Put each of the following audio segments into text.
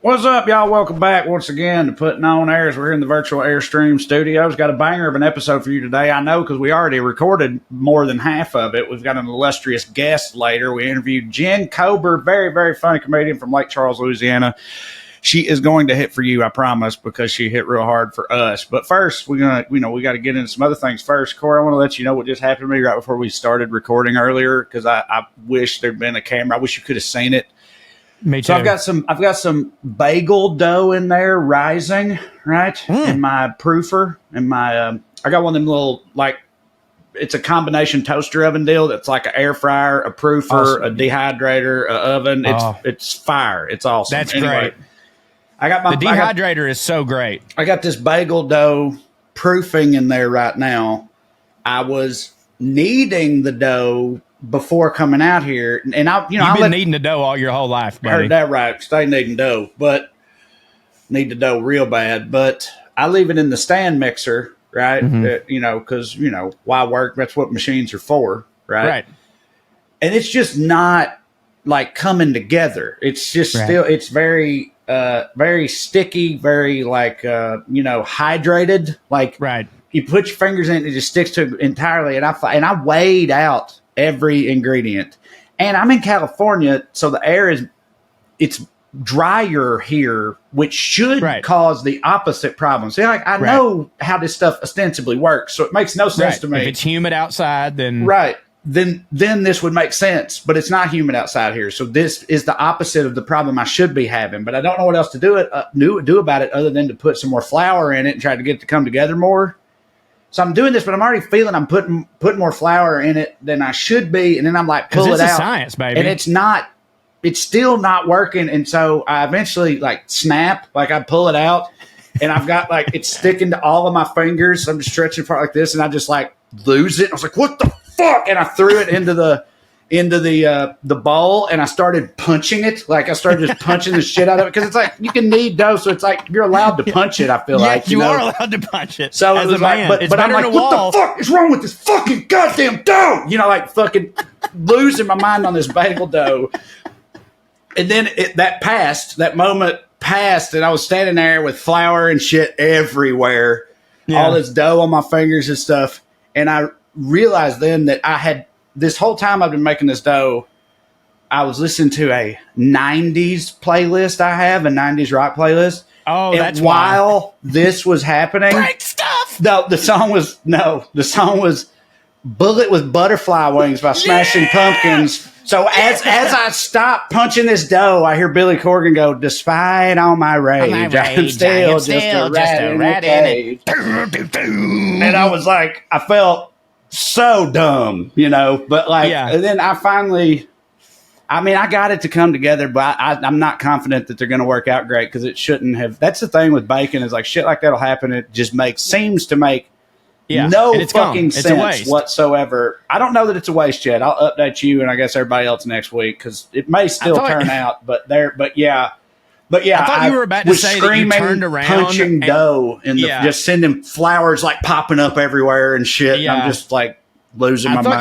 What's up, y'all? Welcome back once again to Puttin on Airs. We're in the virtual Airstream studios. Got a banger of an episode for you today. I know because we already recorded more than half of it. We've got an illustrious guest later. We interviewed Jen Cobber, very, very funny comedian from Lake Charles, Louisiana. She is going to hit for you, I promise, because she hit real hard for us. But first, we got to get into some other things first. Corey, I want to let you know what just happened to me right before we started recording earlier, because I wish there'd been a camera. I wish you could have seen it. Me too. So I've got some bagel dough in there rising, right? In my proofer, and my I got one of them little, like, it's a combination toaster oven deal that's like an air fryer, a proofer, awesome. A dehydrator, a oven. It's fire. It's awesome. That's great. I got the dehydrator is so great. I got this bagel dough proofing in there right now. I was kneading the dough before coming out here, and You've been kneading the dough all your whole life, buddy. Heard that right. Stay kneading dough, but need the dough real bad. But I leave it in the stand mixer, right? Because why work? That's what machines are for, right? Right. And it's just not like coming together. It's just still. It's very, very sticky. Very like hydrated. Like you put your fingers in it, it just sticks to it entirely. And I weighed out every ingredient, and I'm in California, so the air it's drier here, which should cause the opposite problem. See, like I know how this stuff ostensibly works, so it makes no sense to me. If it's humid outside, then then this would make sense, but it's not humid outside here, so this is the opposite of the problem I should be having. But I don't know what else to do about it other than to put some more flour in it and try to get it to come together more. So I'm doing this, but I'm already feeling I'm putting more flour in it than I should be, and then I'm like, pull it out. Science, baby. And it's still not working. And so I eventually snap, I pull it out, and I've got it's sticking to all of my fingers. So I'm just stretching apart like this, and I just lose it. I was like, what the fuck? And I threw it into the bowl, and I started punching it. I started just punching the shit out of it, because it's you can knead dough, so it's you're allowed to punch it. I feel you are allowed to punch it. So it was but I'm like, what the fuck is wrong with this fucking goddamn dough? Fucking losing my mind on this bagel dough. And then that moment passed, and I was standing there with flour and shit everywhere, all this dough on my fingers and stuff, and I realized then that I had. This whole time I've been making this dough, I was listening to a 90s playlist. I have a 90s rock playlist. Oh, and that's while this was happening. Great stuff. No, the song was Bullet with Butterfly Wings by Smashing Pumpkins. So as I stop punching this dough, I hear Billy Corgan go, despite all my rage, I'm still just a rat in it. And I was like, I felt so dumb, but and then I finally, I got it to come together, but I'm not confident that they're going to work out great, because it shouldn't have. That's the thing with bacon, is shit like that'll happen. It just seems to make no fucking sense whatsoever. I don't know that it's a waste yet. I'll update you and I guess everybody else next week, because it may still turn out, but yeah. I thought you were about to say that you turned around, punching dough, and just sending flowers popping up everywhere and shit. Yeah. And I'm just losing my mind. I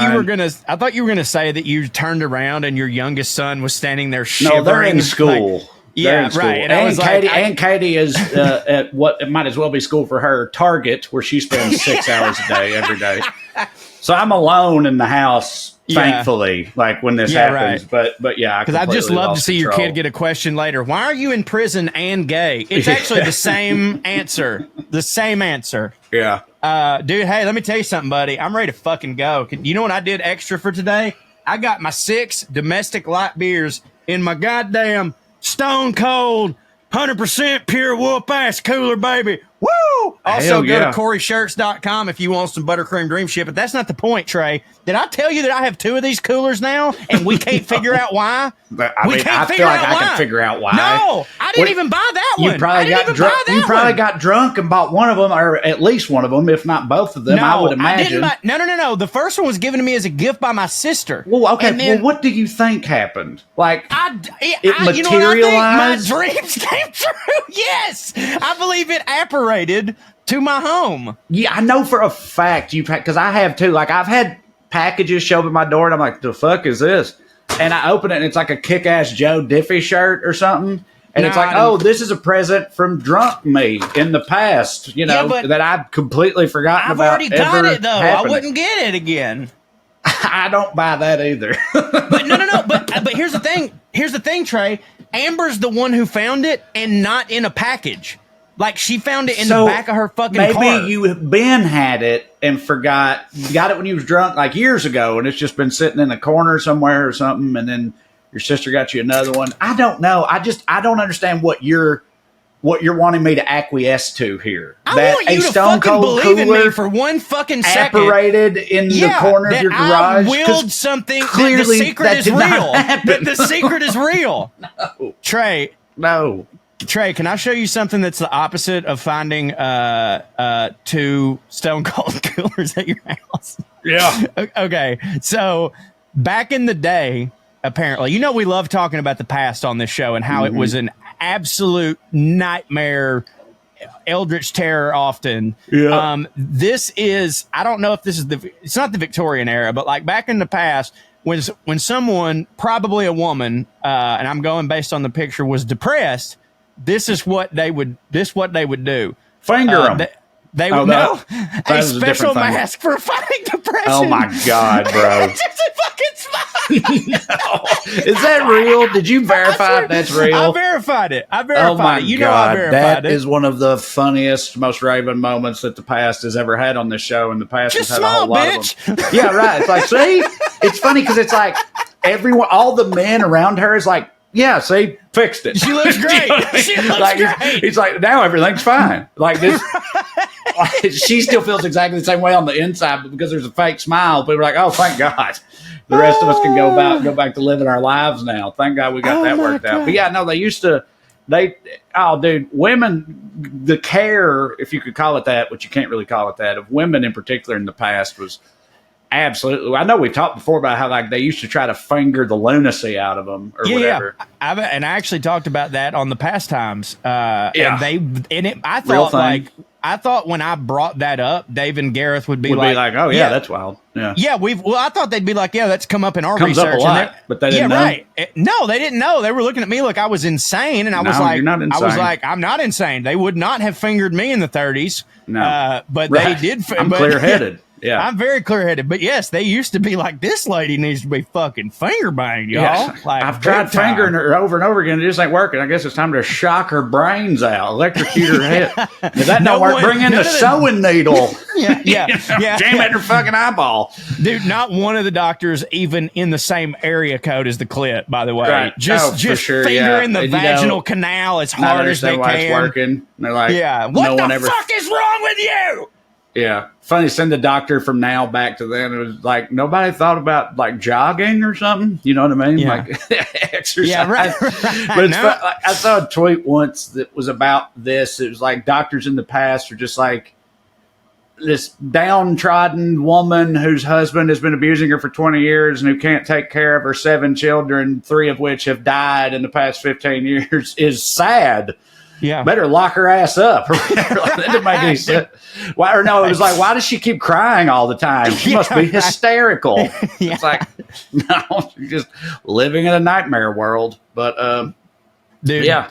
thought you were gonna say that you turned around and your youngest son was standing there shivering. No, they're in school. Right. And Katie is at what it might as well be school for her, Target, where she spends 6 hours a day every day. So I'm alone in the house. Thankfully, when this happens, but because I'd just love to see your kid get a question later. Why are you in prison and gay? It's actually the same answer. The same answer. Yeah. Dude, hey, let me tell you something, buddy. I'm ready to fucking go. You know what I did extra for today? I got my 6 domestic light beers in my goddamn Stone Cold 100% pure whoop ass cooler, baby. Woo! Also, go to CoreyShirts.com if you want some buttercream dream shit. But that's not the point, Trae. Did I tell you that I have 2 of these coolers now, and we can't figure out why? I feel like I can figure out why. No, I didn't even buy that one. You probably got drunk and bought one of them, or at least one of them, if not both of them. No, I would imagine. No. The first one was given to me as a gift by my sister. Well, okay. Then, what do you think happened? It materialized. You know what I think? My dreams came true. Yes, I believe it apparated to my home. Yeah, I know for a fact because I have too. I've had packages show up at my door, and I'm like, the fuck is this? And I open it, and it's like a Kick-Ass Joe Diffie shirt or something. And it's like, oh, this is a present from drunk me in the past, you know, that I've completely forgotten about. I've already got it, though. Happening. I wouldn't get it again. I don't buy that either. But no. But here's the thing. Here's the thing, Trae. Amber's the one who found it and not in a package. Like, she found it in the back of her fucking car. Maybe you Ben had it and forgot. You got it when you was drunk, like years ago, and it's just been sitting in a corner somewhere or something, and then your sister got you another one. I don't know. I don't understand what you're wanting me to acquiesce to here. I want you to fucking believe in me for one fucking second. Apparated in the corner of your garage. I willed something. Clearly, the secret is real. The secret is real. No. Trae. No. Trae, can I show you something that's the opposite of finding 2 Stone Cold coolers at your house? Yeah. Okay. So back in the day, apparently, you know, we love talking about the past on this show and how it was an absolute nightmare, eldritch terror often. Yeah. This is, I don't know if this is it's not the Victorian era, but like back in the past, when someone, probably a woman, and I'm going based on the picture, was depressed, this is what they would do. Finger them. They would know a special mask for fighting depression. Oh my God, bro! It's just a fucking smile. No. Is that real? Did you verify that's real? I verified it. Oh my it. You God, know I verified that is one of the funniest, most Raven moments that the past has ever had on this show. And the past just has had smile, a whole lot bitch. of them. Yeah, right. It's like, see, it's funny because it's like everyone, all the men around her is like, yeah, see, fixed it. She looks great. You know what I mean? She looks like, great. It's like now everything's fine. Like this. She still feels exactly the same way on the inside, but because there's a fake smile, people are like, "Oh, thank God!" The rest of us can go back to living our lives now. Thank God we got that worked out. But yeah, no, they used to. Dude, women, the care, if you could call it that, which you can't really call it that, of women in particular in the past was absolutely. I know we've talked before about how like they used to try to finger the lunacy out of them or whatever. Yeah, I actually talked about that on the pastimes. Yeah, I thought when I brought that up, Dave and Gareth would be like, "Oh yeah, that's wild." Yeah, yeah. I thought they'd be like, "Yeah, that's come up in our Comes research." Up a lot, but they didn't know. Right. No, they didn't know. They were looking at me like I was insane, and I was like, "You're not insane." I was like, "I'm not insane." They would not have fingered me in the 30s. No, but right. they did. I'm clear-headed. Yeah, I'm very clear-headed. But yes, they used to be like, "This lady needs to be fucking finger banged, y'all." Yeah. Like, I've tried fingering her over and over again. It just ain't working. I guess it's time to shock her brains out, electrocute her head. If that don't work, bring in the sewing needle. Yeah. Jam at her fucking eyeball. Dude, not one of the doctors even in the same area code as the clit, by the way. Right. Just fingering the vaginal canal as hard as they why can. It's working. They're like, what the fuck is wrong with you? Yeah. Funny, send the doctor from now back to then. It was like nobody thought about like jogging or something. You know what I mean? Yeah. Like exercise. Yeah, right. But it's fun. Like, I saw a tweet once that was about this. It was like doctors in the past are just like this downtrodden woman whose husband has been abusing her for 20 years and who can't take care of her 7 children, 3 of which have died in the past 15 years, is sad. Yeah. Better lock her ass up. Like, that didn't make any sense. It was like, why does she keep crying all the time? She must be hysterical. Yeah. It's like, no, she's just living in a nightmare world. But, dude, yeah.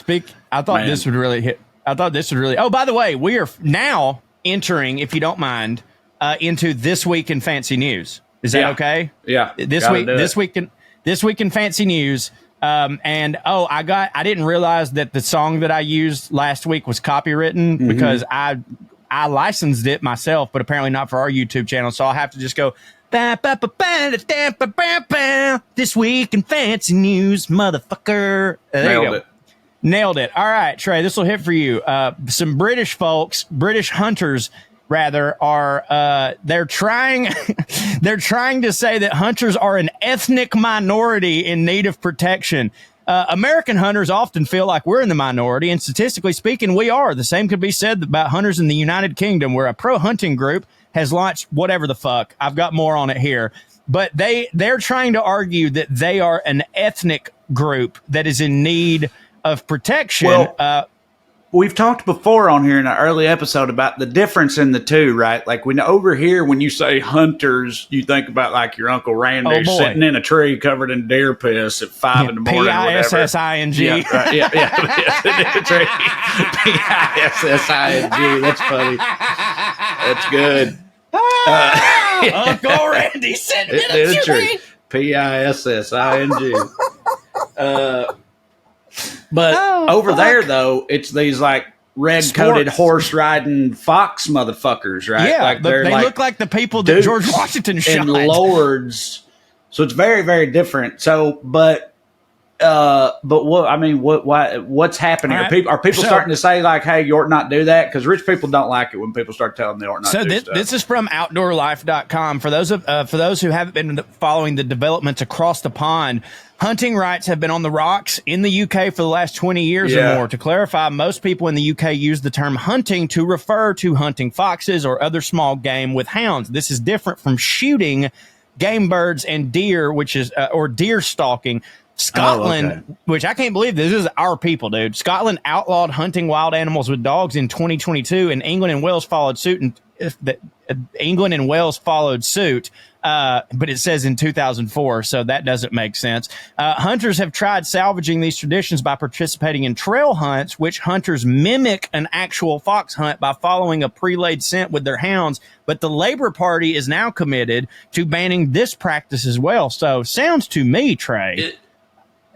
I thought this would really hit. Oh, by the way, we are now entering, if you don't mind, into This Week in Fancy News. Is that okay? Yeah. This week in Fancy News. I didn't realize that the song that I used last week was copywritten because I licensed it myself, but apparently not for our YouTube channel. So I'll have to just go, This Week in Fancy News, motherfucker. There you go. Nailed it. All right, Trae, this will hit for you. Some British folks, British hunters, rather, are they're trying to say that hunters are an ethnic minority in need of protection. American hunters often feel like we're in the minority, and statistically speaking, we are. The same could be said about hunters in the United Kingdom, where a pro-hunting group has launched whatever the fuck. I've got more on it here. But they're trying to argue that they are an ethnic group that is in need of protection. Well, we've talked before on here in an early episode about the difference in the two, right? Like when over here, when you say hunters, you think about like your Uncle Randy sitting in a tree covered in deer piss at 5 in the morning. P-I-S-S-I-N-G. Yeah, right, yeah. P-I-S-S-I-N-G. That's funny. That's good. Uncle Randy sitting in a tree. P-I-S-S-I-N-G. But over there, though, it's these like red-coated horse riding fox motherfuckers, right? Yeah, like they like look like the people that George Washington shot. And lords. So it's very, very different. So, but what I mean, what's happening? Right. Are people starting to say like, "Hey, you ought not do that"? Because rich people don't like it when people start telling them they ought not. So do stuff. This is from OutdoorLife.com. For those who haven't been following the developments across the pond, hunting rights have been on the rocks in the UK for the last 20 years or more. To clarify, most people in the UK use the term hunting to refer to hunting foxes or other small game with hounds. This is different from shooting game birds and deer, which is or deer stalking. Scotland, which I can't believe this is our people, dude. Scotland outlawed hunting wild animals with dogs in 2022, and England and Wales followed suit. But it says in 2004, so that doesn't make sense. Hunters have tried salvaging these traditions by participating in trail hunts, which hunters mimic an actual fox hunt by following a pre-laid scent with their hounds. But the Labour Party is now committed to banning this practice as well. So sounds to me, Trae,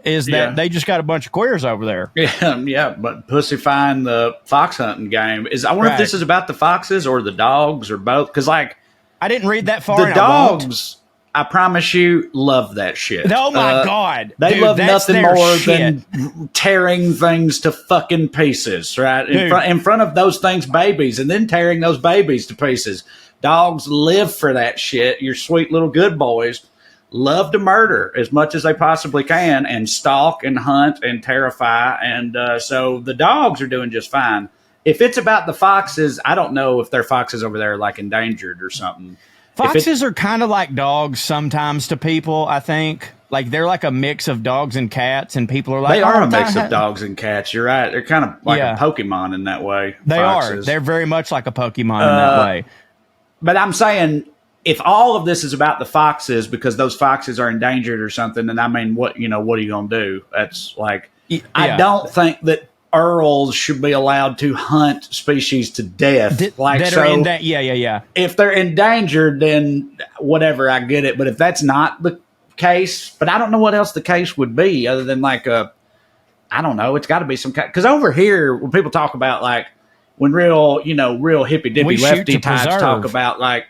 that they just got a bunch of queers over there. Yeah, but pussifying the fox hunting game is. I wonder if this is about the foxes or the dogs or both. Because like, I didn't read that far. The dogs, I promise you, love that shit. Oh my god, they love nothing more than tearing things to fucking pieces, right? In front of those things' babies, and then tearing those babies to pieces. Dogs live for that shit. Your sweet little good boys love to murder as much as they possibly can and stalk and hunt and terrify. And so the dogs are doing just fine. If it's about the foxes, I don't know if their foxes over there are like endangered or something. Foxes are kind of like dogs sometimes to people, I think. Like they're like a mix of dogs and cats, and people are like, they are a mix of dogs and cats. You're right. They're kind of like a Pokemon in that way. They foxes. They're very much like a Pokemon in that way. But I'm saying, if all of this is about the foxes because those foxes are endangered or something, then I mean, what are you going to do? That's like, I don't think that earls should be allowed to hunt species to death. If they're endangered, then whatever, I get it. But if that's not the case, but I don't know what else the case would be other than like I don't know. It's got to be some kind. Because over here, when people talk about like, when real hippy dippy lefty types talk about like,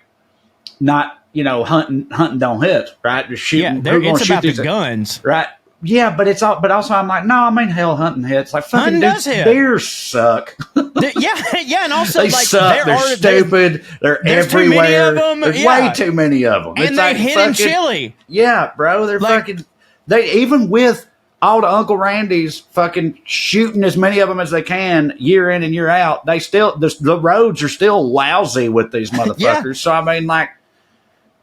not, hunting don't hit, right? Just shooting. Yeah, it's about the guns. Right. Yeah, but also I'm like, no, I mean, hell, hunting hits. Like, fucking deer suck. And also, they suck. They're stupid. They're everywhere. There's way too many of them. And they're hidden chili. Yeah, bro. They're fucking, even with all the Uncle Randy's fucking shooting as many of them as they can year in and year out, they still, the roads are still lousy with these motherfuckers. So, I mean, like,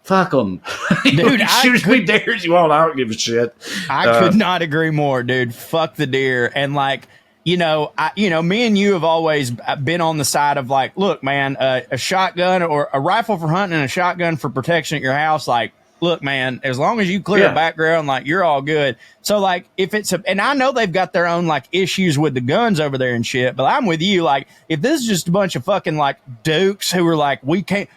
fuck them. Dude, shoot as many deer as you want. I don't give a shit. I could not agree more, dude. Fuck the deer. And like, me and you have always been on the side of like, look, man, a shotgun or a rifle for hunting and a shotgun for protection at your house. Like, look, man, as long as you clear the background, like you're all good. So like if it's and I know they've got their own like issues with the guns over there and shit, but I'm with you. Like if this is just a bunch of fucking like dukes who are like, we can't,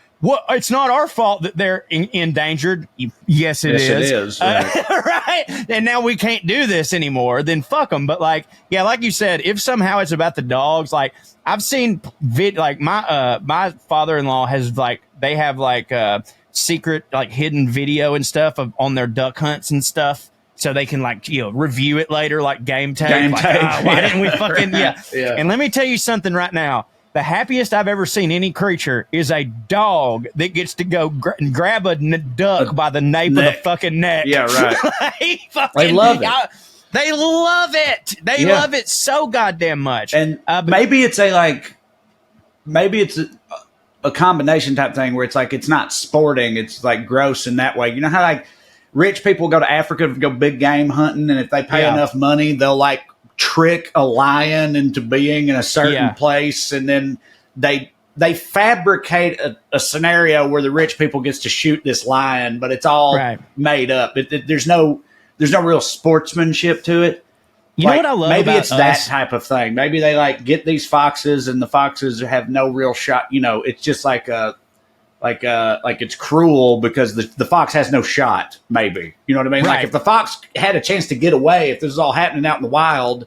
it's not our fault that they're endangered. Yes, it is. It is. Right. Right. And now we can't do this anymore. Then fuck them. But like, yeah, like you said, if somehow it's about the dogs, like I've seen like my father-in-law has like, they have like secret, like hidden video and stuff on their duck hunts and stuff. So they can like, review it later, like game tape. Why didn't we fucking, yeah. And let me tell you something right now. The happiest I've ever seen any creature is a dog that gets to go grab a duck by the nape of the fucking neck. Yeah, right. They love it. They love it. They love it so goddamn much. And maybe it's a combination type thing where it's like it's not sporting. It's like gross in that way. You know how like rich people go to Africa to go big game hunting, and if they pay enough money, they'll like trick a lion into being in a certain place, and then they fabricate a scenario where the rich people gets to shoot this lion, but it's all made up. There's no real sportsmanship to it. You know what I love maybe about it's that type of thing. Maybe they like get these foxes, and the foxes have no real shot. You know, it's just like it's cruel because the fox has no shot. Maybe, you know what I mean? Right. Like if the fox had a chance to get away, if this is all happening out in the wild,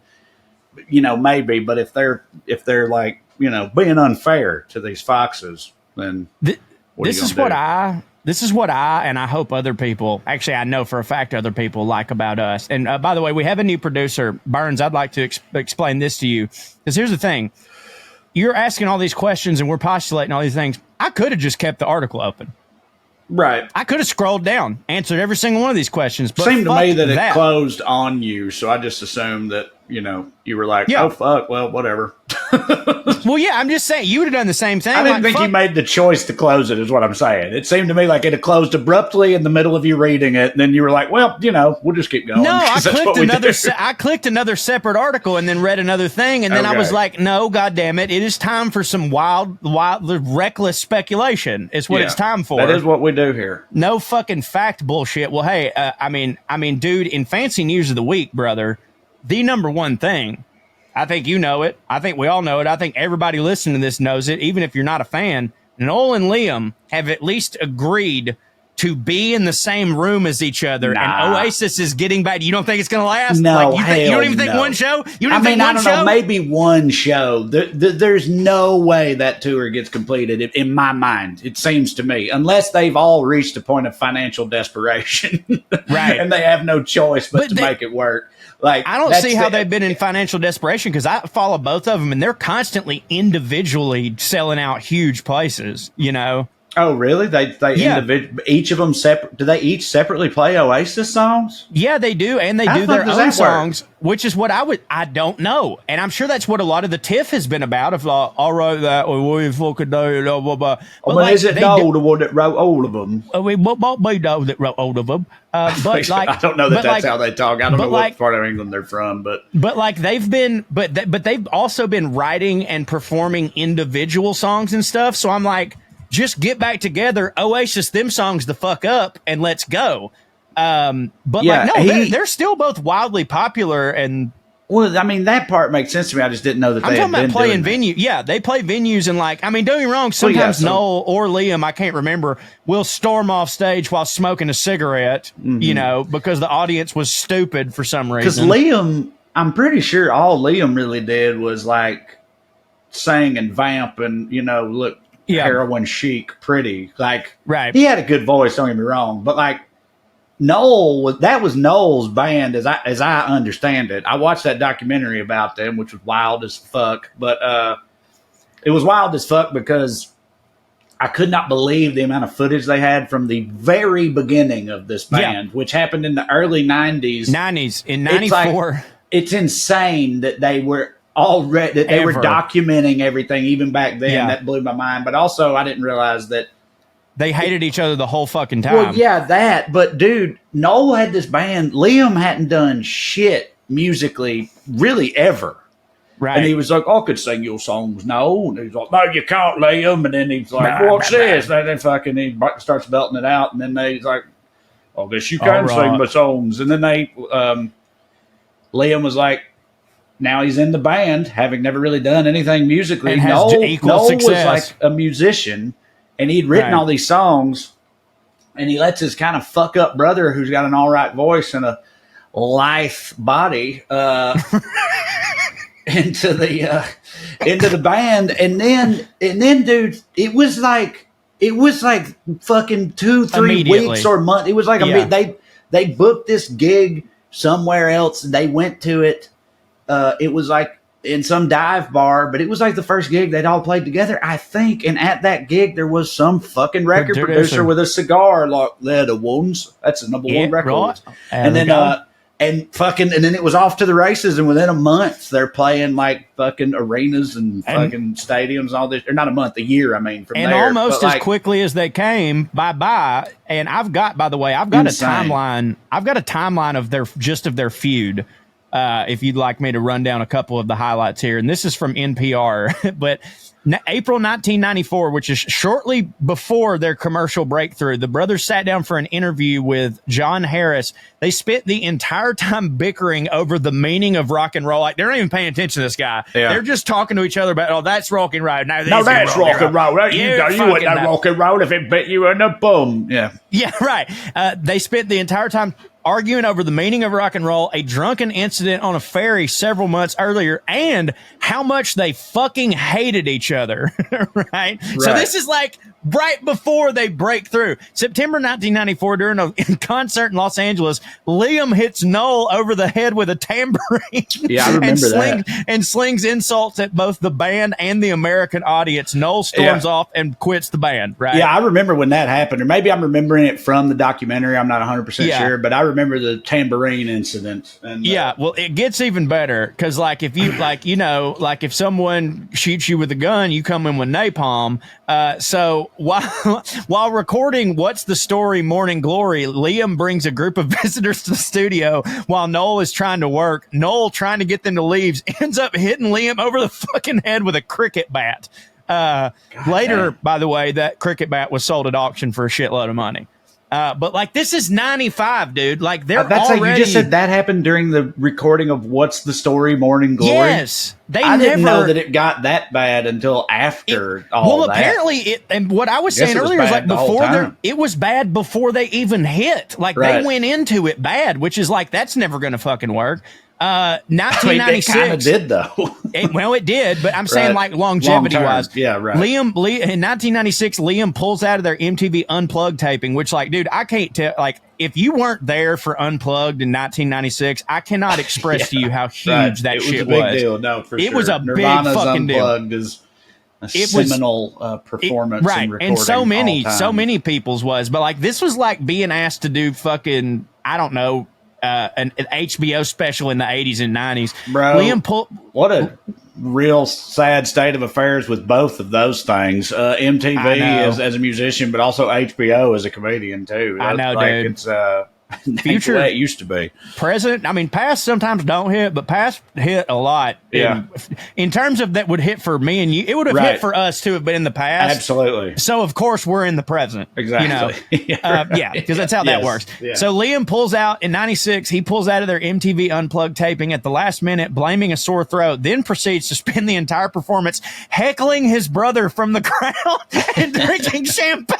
you know, maybe. But if they're like, you know, being unfair to these foxes, then this is what I and I hope other people, actually I know for a fact other people like about us. And by the way, we have a new producer, Burns. I'd like to explain this to you, because here's the thing. You're asking all these questions and we're postulating all these things. I could have just kept the article open. Right. I could have scrolled down, answered every single one of these questions. But it seemed to me that it closed on you, so I just assumed that, you know, you were like, oh, fuck, well, whatever. Well, yeah, I'm just saying, you would have done the same thing. I didn't think you made the choice to close it, is what I'm saying. It seemed to me like it had closed abruptly in the middle of you reading it, and then you were like, well, you know, we'll just keep going. No, I clicked another separate article and then read another thing, and then I was like, no, goddamn it is time for some wild, reckless speculation. It's what it's time for. That is what we do here. No fucking fact bullshit. Well, hey, I mean, dude, in fancy news of the week, brother, the number one thing, I think you know it. I think we all know it. I think everybody listening to this knows it, even if you're not a fan. Noel and Liam have at least agreed to be in the same room as each other, and Oasis is getting back. You don't think it's going to last? No, you don't even think one show? You don't think one show? I don't know, maybe one show. There's no way that tour gets completed, in my mind, it seems to me, unless they've all reached a point of financial desperation. Right. And they have no choice but to make it work. Like, I don't see how they've been in financial desperation, because I follow both of them, and they're constantly individually selling out huge places, you know? Oh, really? Each of them separate. Do they each separately play Oasis songs? Yeah, they do, and they do their own songs, which is what I don't know, and I'm sure that's what a lot of the tiff has been about. Of like, all right, that we fucking do, blah blah blah. Well, like, is it Noel the one that wrote all of them? We won't be Noel that wrote all of them. But like, I don't know that's how they talk. I don't know what part of England they're from, but like they've been, but they've also been writing and performing individual songs and stuff. So I'm like, just get back together, Oasis them songs the fuck up, and let's go. But yeah, like, no, they're still both wildly popular. And well, I mean, that part makes sense to me. I just didn't know that I'm talking about playing venues. Yeah, they play venues, and like, I mean, don't get me wrong. Sometimes Noel or Liam, I can't remember, will storm off stage while smoking a cigarette, you know, because the audience was stupid for some reason. Because Liam, I'm pretty sure all Liam really did was like sing and vamp and, you know, look heroin chic, pretty. Like, he had a good voice, don't get me wrong, but like, that was Noel's band as I understand it. I watched that documentary about them, which was wild as fuck, but it was wild as fuck because I could not believe the amount of footage they had from the very beginning of this band, which happened in the early 90s. In 94. It's insane that they were already, that they were documenting everything even back then. Yeah. That blew my mind. But also I didn't realize that they hated each other the whole fucking time. Well, yeah, that. But, dude, Noel had this band. Liam hadn't done shit musically really ever. Right. And he was like, I could sing your songs, no. And he's like, no, you can't, Liam. And then he's like, what's this? And then fucking he starts belting it out. And then he's like, I guess you can sing my songs. And then Liam was like, now he's in the band, having never really done anything musically. And has Noel was like a musician. And he'd written all these songs, and he lets his kind of fuck up brother, who's got an all right voice and a lithe body, into the band, and then, dude, it was like fucking 2-3 weeks or a month. It was like they booked this gig somewhere else. They went to it. It was like in some dive bar, but it was like the first gig they'd all played together, I think. And at that gig, there was some fucking record producer with a cigar, like, they're the ones. That's the number one record. Right. And then, and then it was off to the races. And within a month, they're playing like fucking arenas and fucking stadiums and all this. Or not a month, a year, I mean, from there. And almost as quickly as they came, bye-bye. And I've got a timeline. I've got a timeline of their feud. if you'd like me to run down a couple of the highlights here. And this is from NPR, but April 1994, which is shortly before their commercial breakthrough, the brothers sat down for an interview with John Harris. They spent the entire time bickering over the meaning of rock and roll. Like, they're not even paying attention to this guy. Yeah. They're just talking to each other about, oh, that's rock and roll. No, that's rock and roll. You wouldn't know rock and roll if it bit you in the bum. Yeah. Yeah, right. They spent the entire time arguing over the meaning of rock and roll, a drunken incident on a ferry several months earlier, and how much they fucking hated each other. Right? So this is like right before they break through. September 1994, during a concert in Los Angeles, Liam hits Noel over the head with a tambourine. Yeah, I remember that. And slings insults at both the band and the American audience. Noel storms off and quits the band, right? Yeah, I remember when that happened, or maybe I'm remembering it from the documentary. I'm not 100% sure, but I remember the tambourine incident. And, well, it gets even better because, like, if you, like, you know, like if someone shoots you with a gun, you come in with napalm. So while recording What's the Story Morning Glory, Liam brings a group of visitors to the studio while Noel is trying to work. Noel, trying to get them to leave, ends up hitting Liam over the fucking head with a cricket bat. Later, by the way, that cricket bat was sold at auction for a shitload of money. But like, this is 95, dude. Like, they're already... You just said that happened during the recording of What's the Story Morning Glory? Yes. I didn't know that it got that bad until after all that. Well, apparently it, and what I was saying earlier was like before it was bad before they even hit. Like, they went into it bad, which is like, that's never going to fucking work. 1996. It kind of did, though. It did, but I'm saying like longevity wise. Yeah, right. In 1996, Liam pulls out of their MTV Unplugged taping, which, like, dude, I can't tell. Like, if you weren't there for Unplugged in 1996, I cannot express to you how huge that shit was. It was a big deal. No, for sure. It was a Nirvana's big fucking deal. Unplugged is a seminal performance, right? And so many people's was, but like, this was like being asked to do fucking, I don't know, an HBO special in the 80s and 90s. Bro, what a real sad state of affairs with both of those things. MTV as a musician, but also HBO as a comedian too. I know, like, dude. It's future the way it used to be. Present, I mean, past sometimes don't hit, but past hit a lot. Yeah. In terms of that would hit for me and you, it would have hit for us too, but in the past. Absolutely. So of course we're in the present. Exactly. You know? Because that's how that works. Yeah. So Liam pulls out in 96. He pulls out of their MTV Unplugged taping at the last minute, blaming a sore throat. Then proceeds to spend the entire performance heckling his brother from the crowd and drinking champagne.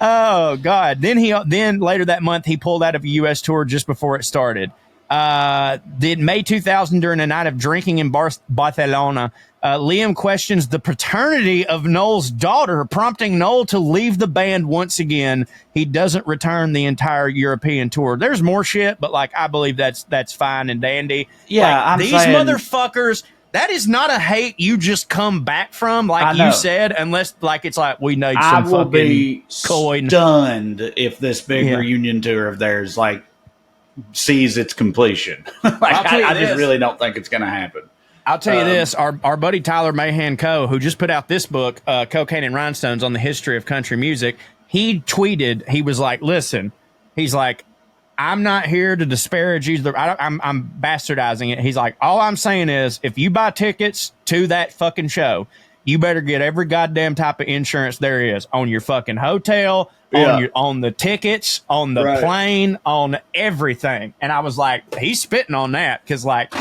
Oh God! Then later that month, he pulled out of a U.S. tour just before it started. Then May 2000, during a night of drinking in Barcelona, Liam questions the paternity of Noel's daughter, prompting Noel to leave the band once again. He doesn't return the entire European tour. There's more shit, but like, I believe that's fine and dandy. Yeah, like, these motherfuckers. That is not a hate you just come back from, like you said, unless like it's like we need some fucking coin. I will be stunned if this big reunion tour of theirs like sees its completion. Like, I just really don't think it's going to happen. I'll tell you this: our buddy Tyler Mahan Coe, who just put out this book, Cocaine and Rhinestones, on the history of country music, he tweeted, he was like, "Listen," he's like, "I'm not here to disparage either. I'm bastardizing it." He's like, "All I'm saying is, if you buy tickets to that fucking show, you better get every goddamn type of insurance there is on your fucking hotel, on the tickets, on the plane, on everything." And I was like, he's spitting on that, because like,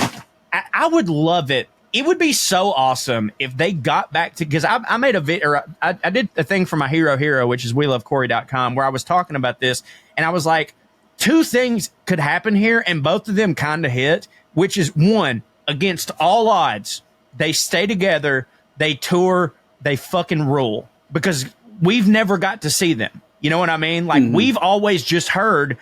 I would love it. It would be so awesome if they got back to, because I made a video, I did a thing for my hero, which is WeLoveCorey.com, where I was talking about this, and I was like, two things could happen here, and both of them kind of hit, which is, one, against all odds, they stay together, they tour, they fucking rule, because we've never got to see them. You know what I mean? Like, we've always just heard,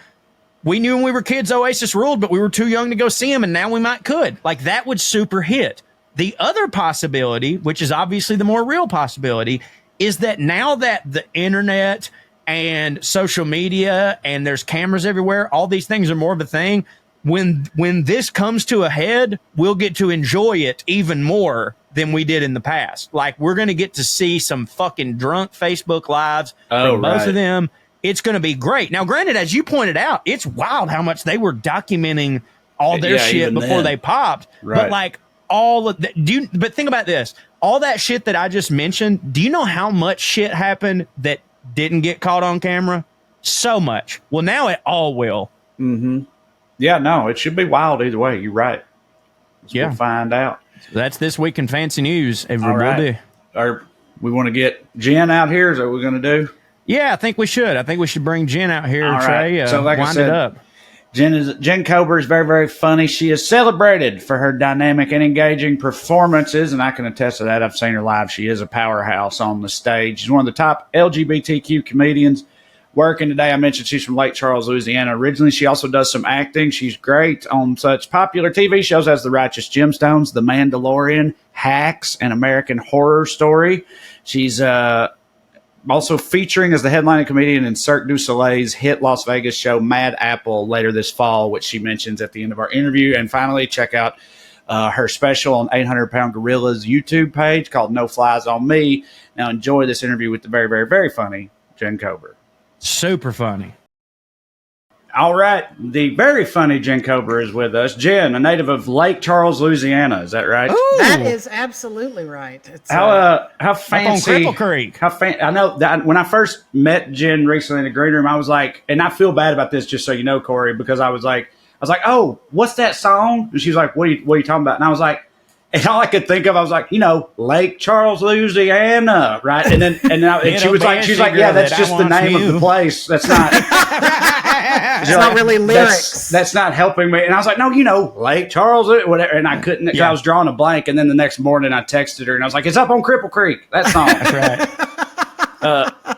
we knew when we were kids Oasis ruled, but we were too young to go see them, and now we could. Like, that would super hit. The other possibility, which is obviously the more real possibility, is that now that the internet and social media and there's cameras everywhere, all these things are more of a thing. When this comes to a head, we'll get to enjoy it even more than we did in the past. Like, we're going to get to see some fucking drunk Facebook lives from both of them. It's going to be great. Now, granted, as you pointed out, it's wild how much they were documenting all their shit even before then. they popped. Right. But like all of that, but think about this. All that shit that I just mentioned, do you know how much shit happened that didn't get caught on camera? So much. Well, now it all will. Mm-hmm. Yeah, no, it should be wild either way. You're right. We'll find out. That's this week in fancy news. All right. Or we want to get Jen out here. Is that what we're going to do? Yeah, I think we should. I think we should bring Jen out here, All Trae. right. So like wind I said, it up. Jen Cobber is very, very funny. She is celebrated for her dynamic and engaging performances, and I can attest to that. I've seen her live. She is a powerhouse on the stage. She's one of the top LGBTQ comedians working today. I mentioned she's from Lake Charles, Louisiana originally. She also does some acting. She's great on such popular TV shows as The Righteous Gemstones, The Mandalorian, Hacks, and American Horror Story. She's also featuring as the headlining comedian in Cirque du Soleil's hit Las Vegas show Mad Apple later this fall, which she mentions at the end of our interview. And finally, check out her special on 800 Pound Gorilla's YouTube page called No Flies on Me. Now enjoy this interview with the very, very, very funny Jen Cobber. Super funny. All right. The very funny Jen Cobber is with us. Jen, a native of Lake Charles, Louisiana. Is that right? Ooh. That is absolutely right. It's, how fancy. Up on Cripple Creek. I know that when I first met Jen recently in the green room, I was like, and I feel bad about this, just so you know, Corey, because I was like, oh, what's that song? And she was like, what are you talking about? And I was like, and all I could think of, I was like, Lake Charles, Louisiana, right? And then she was like, yeah, that's just the name of the place. That's not. It's not really lyrics. That's not helping me. And I was like, no, Lake Charles, whatever. And I couldn't. I was drawing a blank. And then the next morning, I texted her and I was like, it's up on Cripple Creek. That song. That's right.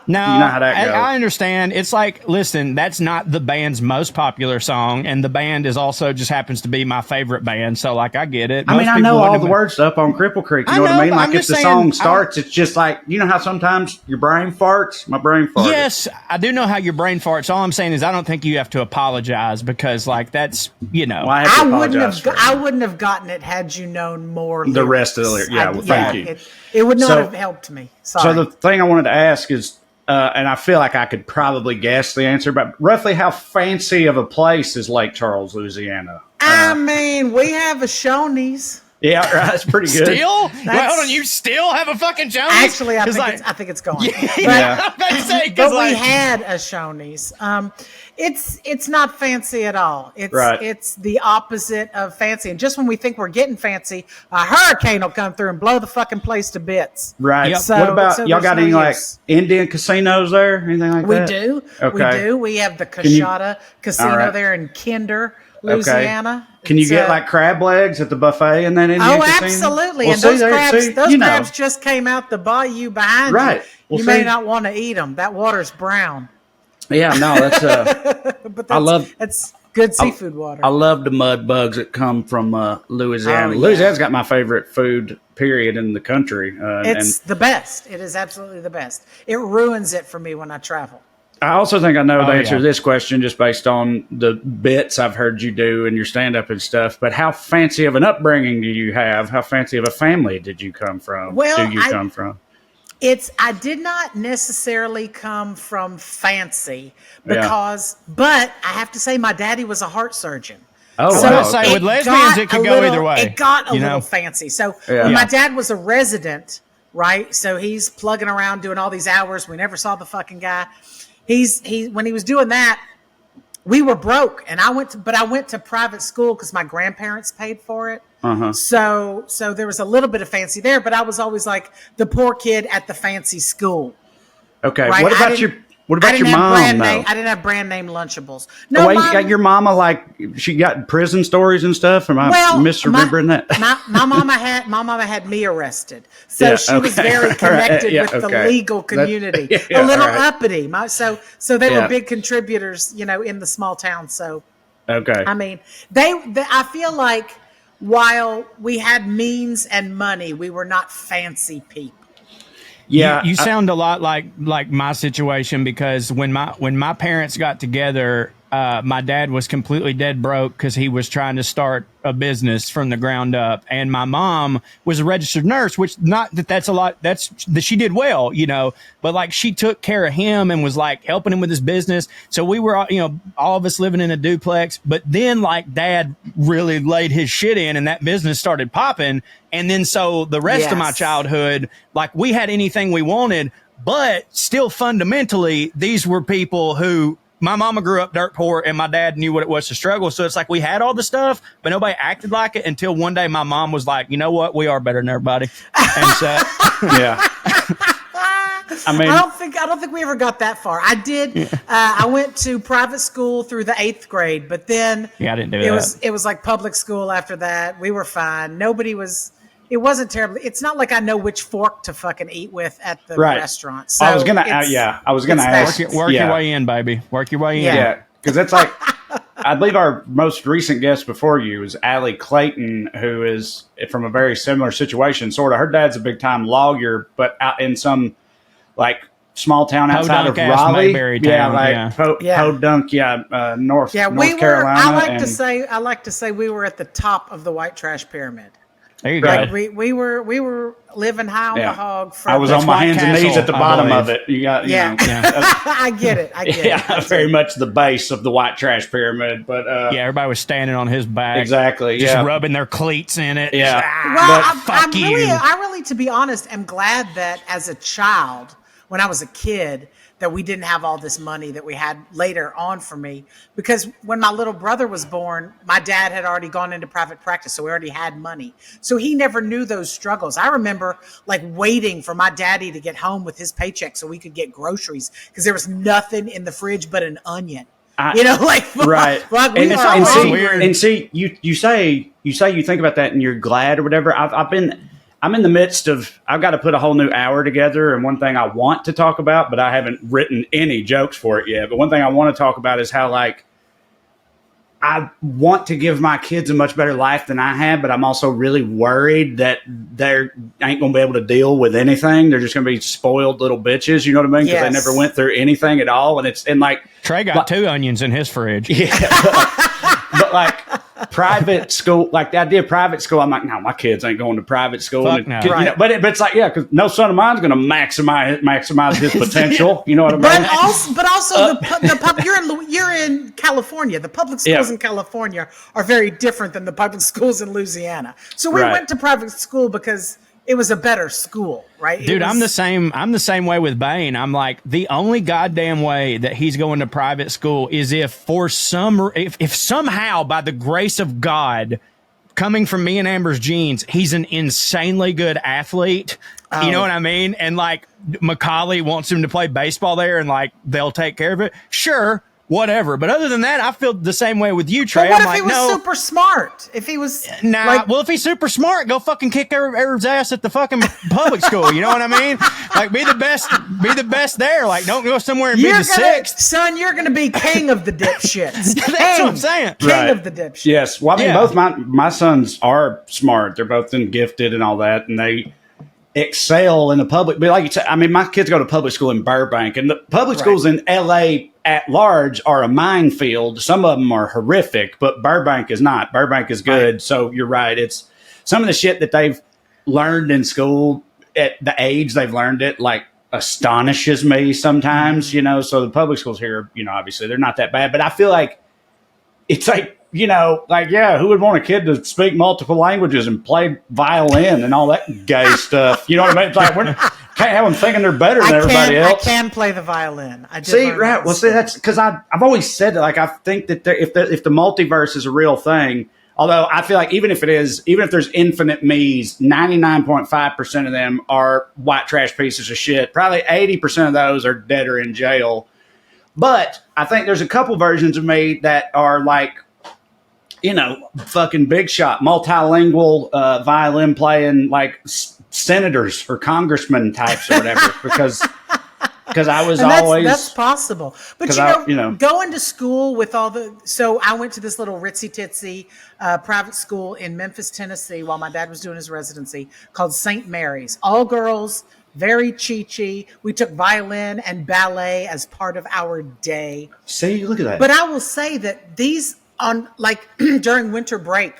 No, you know how that goes. I understand. It's like, listen, that's not the band's most popular song, and the band is also just happens to be my favorite band. So, like, I get it. I know all the words up on Cripple Creek. You know what I mean? Like, if the song starts, it's just like, you know how sometimes your brain farts? My brain farts. Yes, I do know how your brain farts. All I'm saying is I don't think you have to apologize because, like, that's, Well, I wouldn't have gotten it had you known more. The rest of the lyrics. Yeah, thank you. It would not have helped me. Sorry. So the thing I wanted to ask is, and I feel like I could probably guess the answer, but roughly how fancy of a place is Lake Charles, Louisiana? I mean, we have a Shoney's. Yeah, right. That's pretty good. Still? Wait, hold on. You still have a fucking Shoney's? Actually, I think it's gone. Yeah, I'm about to say, but we had a Shoney's. It's not fancy at all. It's the opposite of fancy. And just when we think we're getting fancy, a hurricane will come through and blow the fucking place to bits. Right. Yep. What about y'all got any like Indian casinos there? Anything like that? We do. Okay. We do. We have the Kashada Casino there in Kinder, Louisiana. Okay. Can you get like crab legs at the buffet in that Indian casino? Oh, absolutely. Well, and those crabs just came out the bayou behind you. Right. Well, you may not want to eat them. That water's brown. Yeah, no, that's that's good seafood water. I love the mud bugs that come from Louisiana. Oh, yeah. Louisiana's got my favorite food period in the country. It's the best. It is absolutely the best. It ruins it for me when I travel. I also think I know the answer to this question just based on the bits I've heard you do in your stand-up and stuff. But how fancy of an upbringing do you have? How fancy of a family did you come from? Come from? I did not necessarily come from fancy because, but I have to say my daddy was a heart surgeon. Oh, so wow. With lesbians, it could go either way. It got a little fancy. So when my dad was a resident, right? So he's plugging around doing all these hours. We never saw the fucking guy. When he was doing that, we were broke, and I went to private school because my grandparents paid for it. Uh-huh. So there was a little bit of fancy there, but I was always like the poor kid at the fancy school. Okay. Right? What about your mom? I didn't have brand name Lunchables. No, your mama, like, she got prison stories and stuff. Am I misremembering that? My mama had me arrested, so she was very connected with the legal community. A little uppity. So they were big contributors, in the small town. So I mean, I feel like while we had means and money, we were not fancy people. Yeah, you sound a lot like my situation because when my parents got together, my dad was completely dead broke because he was trying to start a business from the ground up, and my mom was a registered nurse, which not that that's a lot. That's that she did well, you know, but like she took care of him and was like helping him with his business. So we were, you know, all of us living in a duplex. But then like Dad really laid his shit in, and that business started popping. And then so the rest of my childhood, like we had anything we wanted, but still fundamentally, these were people who. My mama grew up dirt poor, and my dad knew what it was to struggle. So it's like we had all the stuff, but nobody acted like it until one day my mom was like, you know what? We are better than everybody. And so, yeah. I mean, I don't think we ever got that far. I did. Yeah. I went to private school through the 8th grade, but then I didn't do that. It was like public school after that. We were fine. It wasn't terrible. It's not like I know which fork to fucking eat with at the restaurant. So I was gonna ask. Work your way in, baby. Work your way in. Yeah, because it's like I believe our most recent guest before you is Allie Clayton, who is from a very similar situation. Sort of, her dad's a big time lawyer, but out in some like small town outside of Raleigh. Podunk, North Carolina. I like to say we were at the top of the white trash pyramid. There you go. Like we were living high on the hog. I was on my hands and knees at the bottom of it. You know, I get it. Yeah, very much the base of the white trash pyramid. But everybody was standing on his back, exactly, just rubbing their cleats in it. Yeah. I really, to be honest, am glad that as a child, when I was a kid, that we didn't have all this money that we had later on for me. Because when my little brother was born, my dad had already gone into private practice, so we already had money. So he never knew those struggles. I remember like waiting for my daddy to get home with his paycheck so we could get groceries because there was nothing in the fridge but an onion. Right. Like and see, you say you think about that and you're glad or whatever. I'm in the midst of, I've got to put a whole new hour together. And one thing I want to talk about, but I haven't written any jokes for it yet. But one thing I want to talk about is how, like, I want to give my kids a much better life than I had, but I'm also really worried that they ain't going to be able to deal with anything. They're just going to be spoiled little bitches. You know what I mean? Because they never went through anything at all. And like, Trae got 2 onions in his fridge. Yeah. But like, private school, like the idea of private school, I'm like, no, my kids ain't going to private school. Fuck no. But it's like, because no son of mine's going to maximize his potential. You know what I mean? But also you're in California. The public schools in California are very different than the public schools in Louisiana. So we went to private school because it was a better school, right? Dude, I'm the same way with Bane. I'm like, the only goddamn way that he's going to private school is if somehow by the grace of God, coming from me and Amber's genes, he's an insanely good athlete. You know what I mean? And like Macaulay wants him to play baseball there and like they'll take care of it. Sure. Whatever, but other than that, I feel the same way with you, Trae. But what if he was super smart? If he was if he's super smart, go fucking kick everyone's ass at the fucking public school. You know what I mean? Like, be the best there. Like, don't go somewhere and be the sixth. Son, you're gonna be king of the dipshits. That's what I'm saying. King of the dipshits. Yes. Well, I mean, both my sons are smart. They're both gifted and all that, and they excel in the public. But like you said, I mean, my kids go to public school in Burbank, and the public schools in LA at large are a minefield. Some of them are horrific, but Burbank is not. Burbank is good. Right. So you're right. It's some of the shit that they've learned in school at the age they've learned it, like, astonishes me sometimes, you know. So the public schools here, you know, obviously they're not that bad, but I feel like it's like, you know, like, who would want a kid to speak multiple languages and play violin and all that gay stuff? You know what I mean? It's like, can't have them thinking they're better than everybody else. I can play the violin. I see, right? Well, see, that's because I've always said that. Like, I think that if the multiverse is a real thing, although I feel like even if there's infinite me's, 99.5% of them are white trash pieces of shit. Probably 80% of those are dead or in jail. But I think there's a couple versions of me that are like, you know, fucking big shot, multilingual, violin playing, like senators or congressman types or whatever, because I was always... That's possible. But, you know, going to school with all the... So I went to this little ritzy-titsy private school in Memphis, Tennessee, while my dad was doing his residency, called St. Mary's. All girls, very chi-chi. We took violin and ballet as part of our day. See, look at that. But I will say that these during winter break,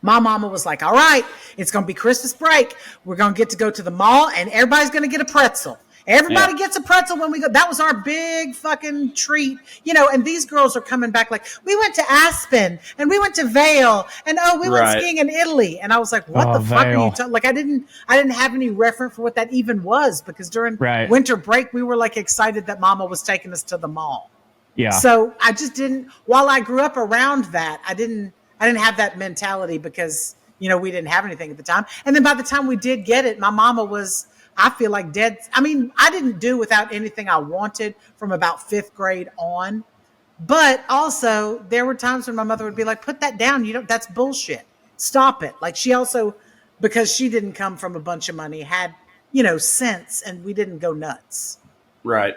my mama was like, all right, it's going to be Christmas break. We're going to get to go to the mall and everybody's going to get a pretzel. Everybody gets a pretzel when we go. That was our big fucking treat, and these girls are coming back like, we went to Aspen and we went to Vale and we went skiing in Italy. And I was like, what the fuck are you talking? Like, I didn't have any reference for what that even was, because during winter break, we were like excited that mama was taking us to the mall. Yeah. So I just didn't, while I grew up around that, I didn't have that mentality because, we didn't have anything at the time. And then by the time we did get it, my mama was, I feel like dead. I mean, I didn't do without anything I wanted from about 5th grade on. But also there were times when my mother would be like, put that down. That's bullshit. Stop it. Like, she also, because she didn't come from a bunch of money, had, sense, and we didn't go nuts. Right.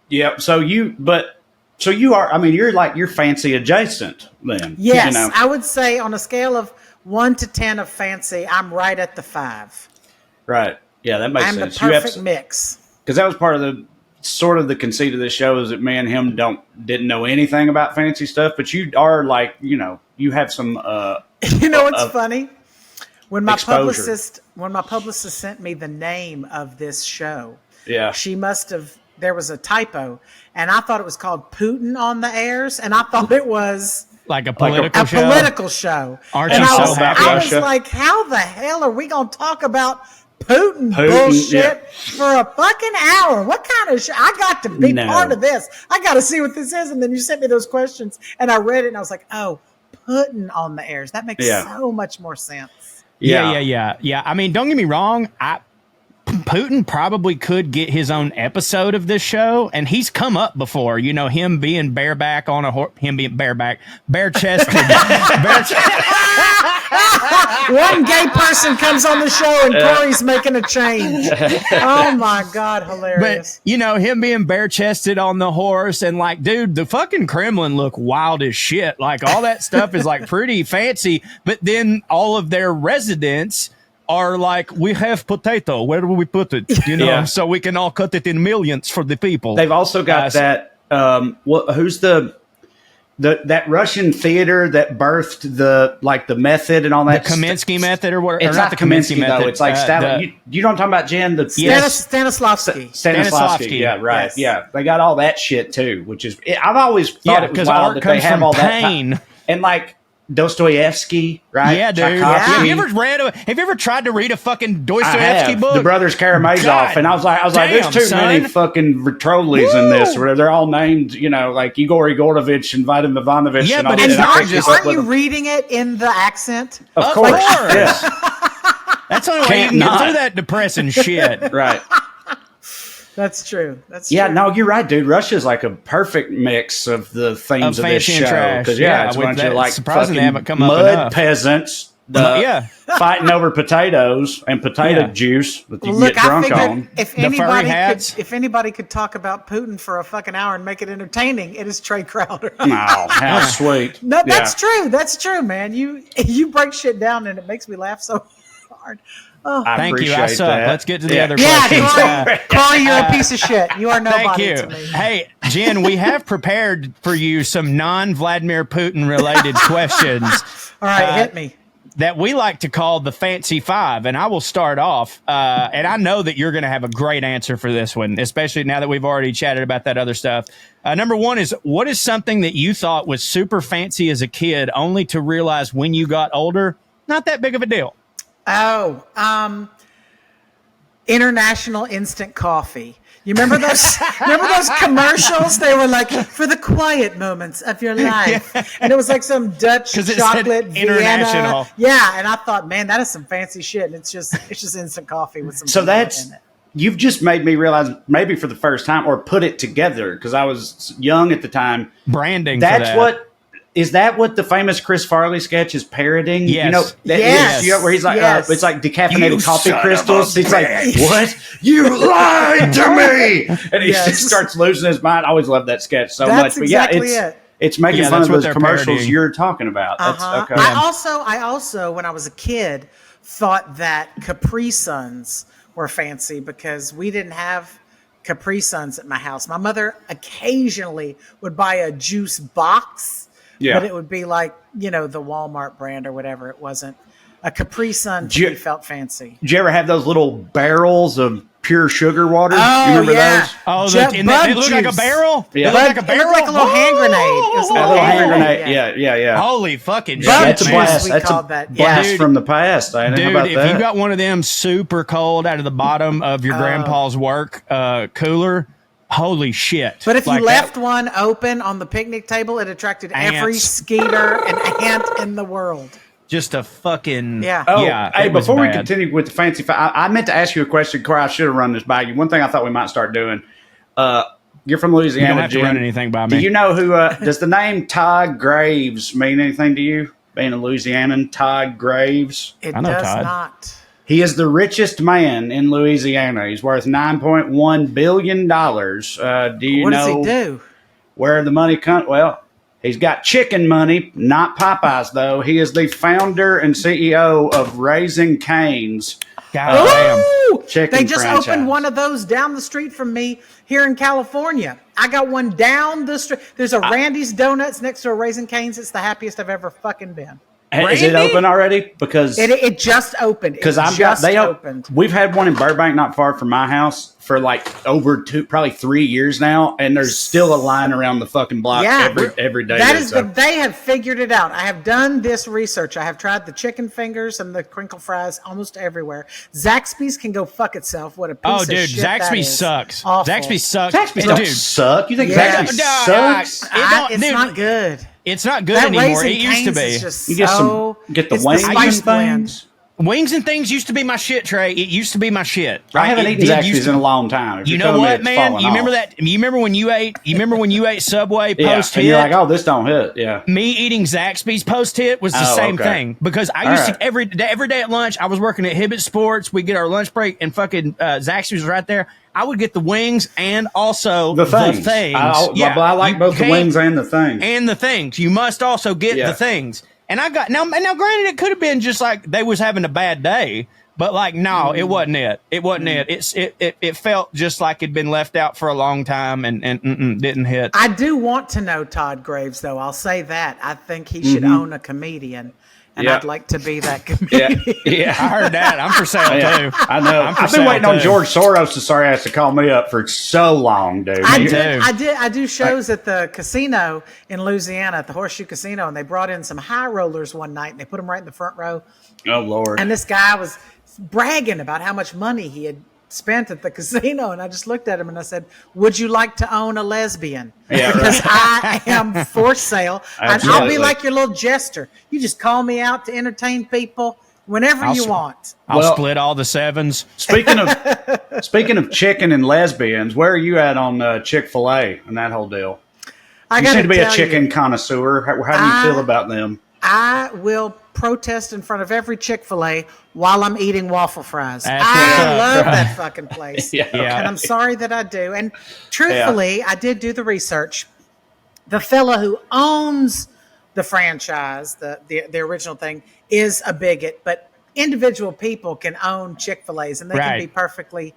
Yeah. So you are, I mean, you're fancy adjacent then. Yes. I would say on a scale of 1 to 10 of fancy, I'm right at the 5. Right. Yeah, that makes sense. I'm the perfect mix. Because that was part of the conceit of this show, is that me and him didn't know anything about fancy stuff, but you are like, you have some what's funny? When my exposure. publicist sent me the name of this show, she must have, there was a typo, and I thought it was called Puttin on the Airs, and I thought it was like a political show. Political show. Aren't you so happy? I was like, how the hell are we going to talk about Putin bullshit for a fucking hour? What kind of shit? I got to be part of this. I got to see what this is. And then you sent me those questions and I read it and I was like, oh, Puttin on the Airs. That makes so much more sense. Yeah. I mean, don't get me wrong. Puttin probably could get his own episode of this show, and he's come up before. Him being bareback on a horse, him being bare-chested. One gay person comes on the show, and Corey's making a change. Oh my God, hilarious! But him being bare-chested on the horse, and like, dude, the fucking Kremlin look wild as shit. Like, all that stuff is like pretty fancy, but then all of their residents are like, we have potato. Where do we put it? So we can all cut it in millions for the people. They've also got that. Who's that Russian theater that birthed the method and all that? The Kaminsky method, or what? It's not the Kaminsky method. It's like you know what I'm talking about, Jen? Stanislavski. Stanislavski. Yeah, right. Yes. Yeah, they got all that shit too, which is I've always thought it was wild that they have all pain. That. And like Dostoevsky, right? Yeah, dude. Have you ever tried to read a fucking Dostoevsky book? The Brothers Karamazov, and I was like, there's too many fucking Trolleys in this. Where they're all named, like Igor Igorovich and Vadim Ivanovich. Yeah, but aren't you reading it in the accent? Of course. Yes. That's the only way you can get through that depressing shit. Right. That's true. Yeah, no, you're right, dude. Russia's like a perfect mix of the themes of this show. Because it's a bunch of like fucking mud peasants fighting over potatoes and potato juice that you can get drunk on. If anybody could talk about Putin for a fucking hour and make it entertaining, it is Trae Crowder. Oh, how sweet. No, that's true. That's true, man. You break shit down and it makes me laugh so hard. Oh. Thank you. I suck. Let's get to the other questions. Corey, you're a piece of shit. You are nobody to me. Hey, Jen, we have prepared for you some non-Vladimir Putin related questions. All right, hit me. That we like to call the Fancy Five, and I will start off. And I know that you're going to have a great answer for this one, especially now that we've already chatted about that other stuff. Number one is, what is something that you thought was super fancy as a kid, only to realize when you got older, not that big of a deal? Oh, International Instant Coffee. You remember those? Remember those commercials? They were like, for the quiet moments of your life, and it was like some Dutch chocolate Vienna. Yeah, and I thought, man, that is some fancy shit. And it's just instant coffee with some. So that's in it. You've just made me realize, maybe for the first time, or put it together, because I was young at the time. Branding. Is that what the famous Chris Farley sketch is parodying? Yes. Where he's like, it's like decaffeinated coffee crystals. He's like, what? You lied to me! And he just starts losing his mind. I always loved that sketch so much. But it's making fun of those commercials parodying you're talking about. That's okay. I also, when I was a kid, thought that Capri Suns were fancy because we didn't have Capri Suns at my house. My mother occasionally would buy a juice box, but it would be like, the Walmart brand or whatever. It wasn't a Capri Sun. Felt fancy. Did you ever have those little barrels of pure sugar water? Oh, you remember yeah. those? Oh, it looked like a barrel? Yeah. It looked like a barrel? It looked like a little hand grenade. It was a A little little hand grenade. Yeah. Holy fucking shit. That's a juice, blast. we That's called a that. blast Dude, from the past. How Dude, about if that? you got one of them super cold out of the bottom of your grandpa's work cooler, holy shit. But if you Like left that, one open on the picnic table, it attracted every Ants. skeeter and ant in the world. just a fucking Yeah. Oh, yeah. hey, it was before we bad. continue with the fancy, I meant to ask you a question, Corey. I should have run this by you. One thing I thought we might start doing. You're from Louisiana. You don't have to Jen. run anything by me. Do you know who? Does the name Todd Graves mean anything to you? Being a Louisianan, Todd Graves. It I know does Todd. not. He is the richest man in Louisiana. He's worth $9.1 billion. Do you What know does he do? where the money comes? Well, he's got chicken money, not Popeyes, though. He is the founder and CEO of Raising Cane's. God damn. Ooh! Chicken They just franchise. opened one of those down the street from me here in California. I got one down the street. There's a Randy's Donuts next to a Raising Cane's. It's the happiest I've ever fucking been. Is it open already? Because It just opened. because It I've got just opened. We've had one in Burbank, not far from my house, for like over probably 3 years now, and there's still a line around the fucking block every day. That is they have figured it out. I have done this research. I have tried the chicken fingers and the crinkle fries almost everywhere. Zaxby's can go fuck itself. What a piece Oh, of dude, shit that Zaxby's is. sucks. Awful. Zaxby's sucks. Zaxby's And don't dude, suck. You think Yeah. Zaxby's No, sucks? It's dude, not good. It's not good That anymore. Raising It used to Cane's be. is just You get so, get the it's wings spice and blend. things. Wings and things used to be my shit, Trae. It used to be my shit. I haven't It eaten did used Zaxby's to- in a long time. If You you're know telling me what, it's man? fallen You remember off. that? You remember when you ate? You remember when you ate Subway Yeah, post and hit? you're like, oh, this don't hit. Yeah. Me eating Zaxby's post hit was the Oh, same okay. thing because I All used right. to every day at lunch. I was working at Hibbett Sports. We get our lunch break and fucking Zaxby's was right there. I would get the wings and also The things. I like You both the can't- wings and the things. and the things. You must also get Yeah. the things. And I got now. Granted, it could have been just like they was having a bad day, but like no, it wasn't it. It wasn't it. It felt just like it'd been left out for a long time and didn't hit. I do want to know Todd Graves, though. I'll say that. I think he should own a comedian, and Yeah. I'd like to be that Yeah, comedian. yeah. I heard that. I'm for sale Yeah, too. I know. I'm for I've been sale, waiting on too. George Soros to sorry ass to call me up for so long, dude. I too. do shows at the casino in Louisiana, at the Horseshoe Casino, and they brought in some high rollers one night, and they put them right in the front row. Oh Lord. And this guy was bragging about how much money he had spent at the casino, and I just looked at him and I said, "Would you like to own a lesbian?" Yeah, Because I am for sale. And I'll Absolutely. be like your little jester. You just call me out to entertain people whenever I'll you s- want. I'll Well- split all the sevens. Speaking of chicken and lesbians, where are you at on Chick-fil-A and that whole deal? I You got seem to be a tell chicken you, connoisseur. How do you feel about them? I will protest in front of every Chick-fil-A while I'm eating waffle fries. That's what's I up. love that fucking place. Yeah. Yeah. And I'm sorry that I do. And truthfully, I did do the research. The fella who owns the franchise, the original thing, is a bigot, but individual people can own Chick-fil-A's and they can Right. be perfectly,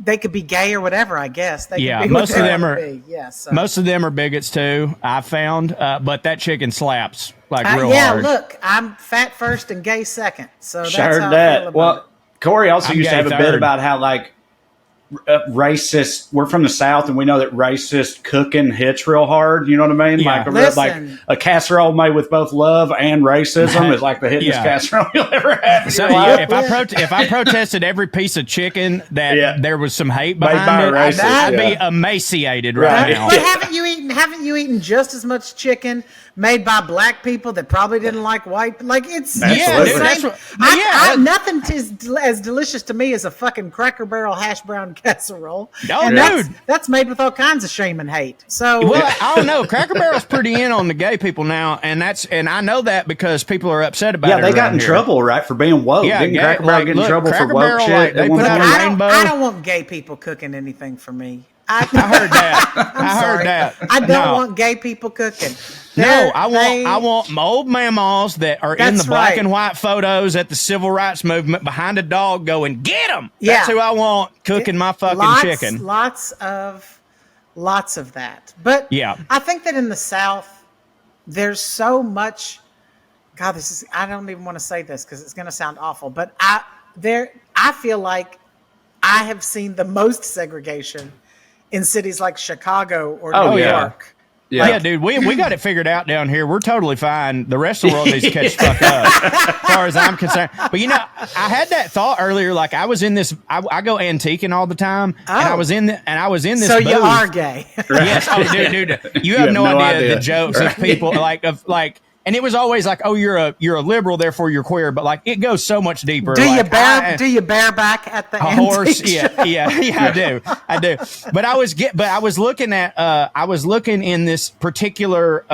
they could be gay or whatever, I guess. They Yeah, can be most of what they them wanna are- be. Yeah, so. Most of them are bigots too. I found, but that chicken slaps like real yeah, hard. look, I'm fat first and gay second. So that's Heard how I feel that. about Well, it. Corey also I'm used to gay have a bit third. about how like racist. We're from the South, and we know that racist cooking hits real hard. You know what I mean? Yeah. Like Listen. a casserole made with both love and racism is like the hittingest Yeah. casserole you'll ever have. in So your life. if I protested every piece of chicken that Yeah. there was some hate Made by behind a it, racist, I'd yeah. be emaciated right Right. now. But haven't you eaten just as much chicken made by black people that probably didn't like white? Like it's Absolutely. Yeah, dude, that's what. nothing is as delicious to me as a fucking Cracker Barrel hash brown casserole. Oh, and dude. that's made with all kinds of shame and hate. So Well, I don't know. Cracker Barrel's pretty in on the gay people now, and I know that because people are upset about Yeah, it. they got around in here. trouble, right, for being woke. Yeah, Didn't gay- Cracker Barrel like, get in look, trouble Cracker for woke Barrel, shit? like, they at one put out point? a rainbow. I don't want gay people cooking anything for me. I heard that. I sorry. heard that. I don't want gay people cooking. I want my old mammas that are in the black and white photos at the civil rights movement behind a dog going, get them. That's who I want cooking my fucking chicken. Lots of that. But I think that in the South, there's so much. God, I don't even want to say this because it's going to sound awful, but I feel like I have seen the most segregation in cities like Chicago or New York. Yeah, dude, we got it figured out down here. We're totally fine. The rest of the world needs to catch the fuck up, as far as I'm concerned. But I had that thought earlier. Like I was in this, I go antiquing all the time, and I was in this. So booth. You are gay. Yes, dude. You have no idea the jokes of people like. And it was always like, oh, you're a liberal, therefore you're queer. But like, it goes so much deeper. Do you bareback at the horse? Yeah, I do. But I was looking in this particular,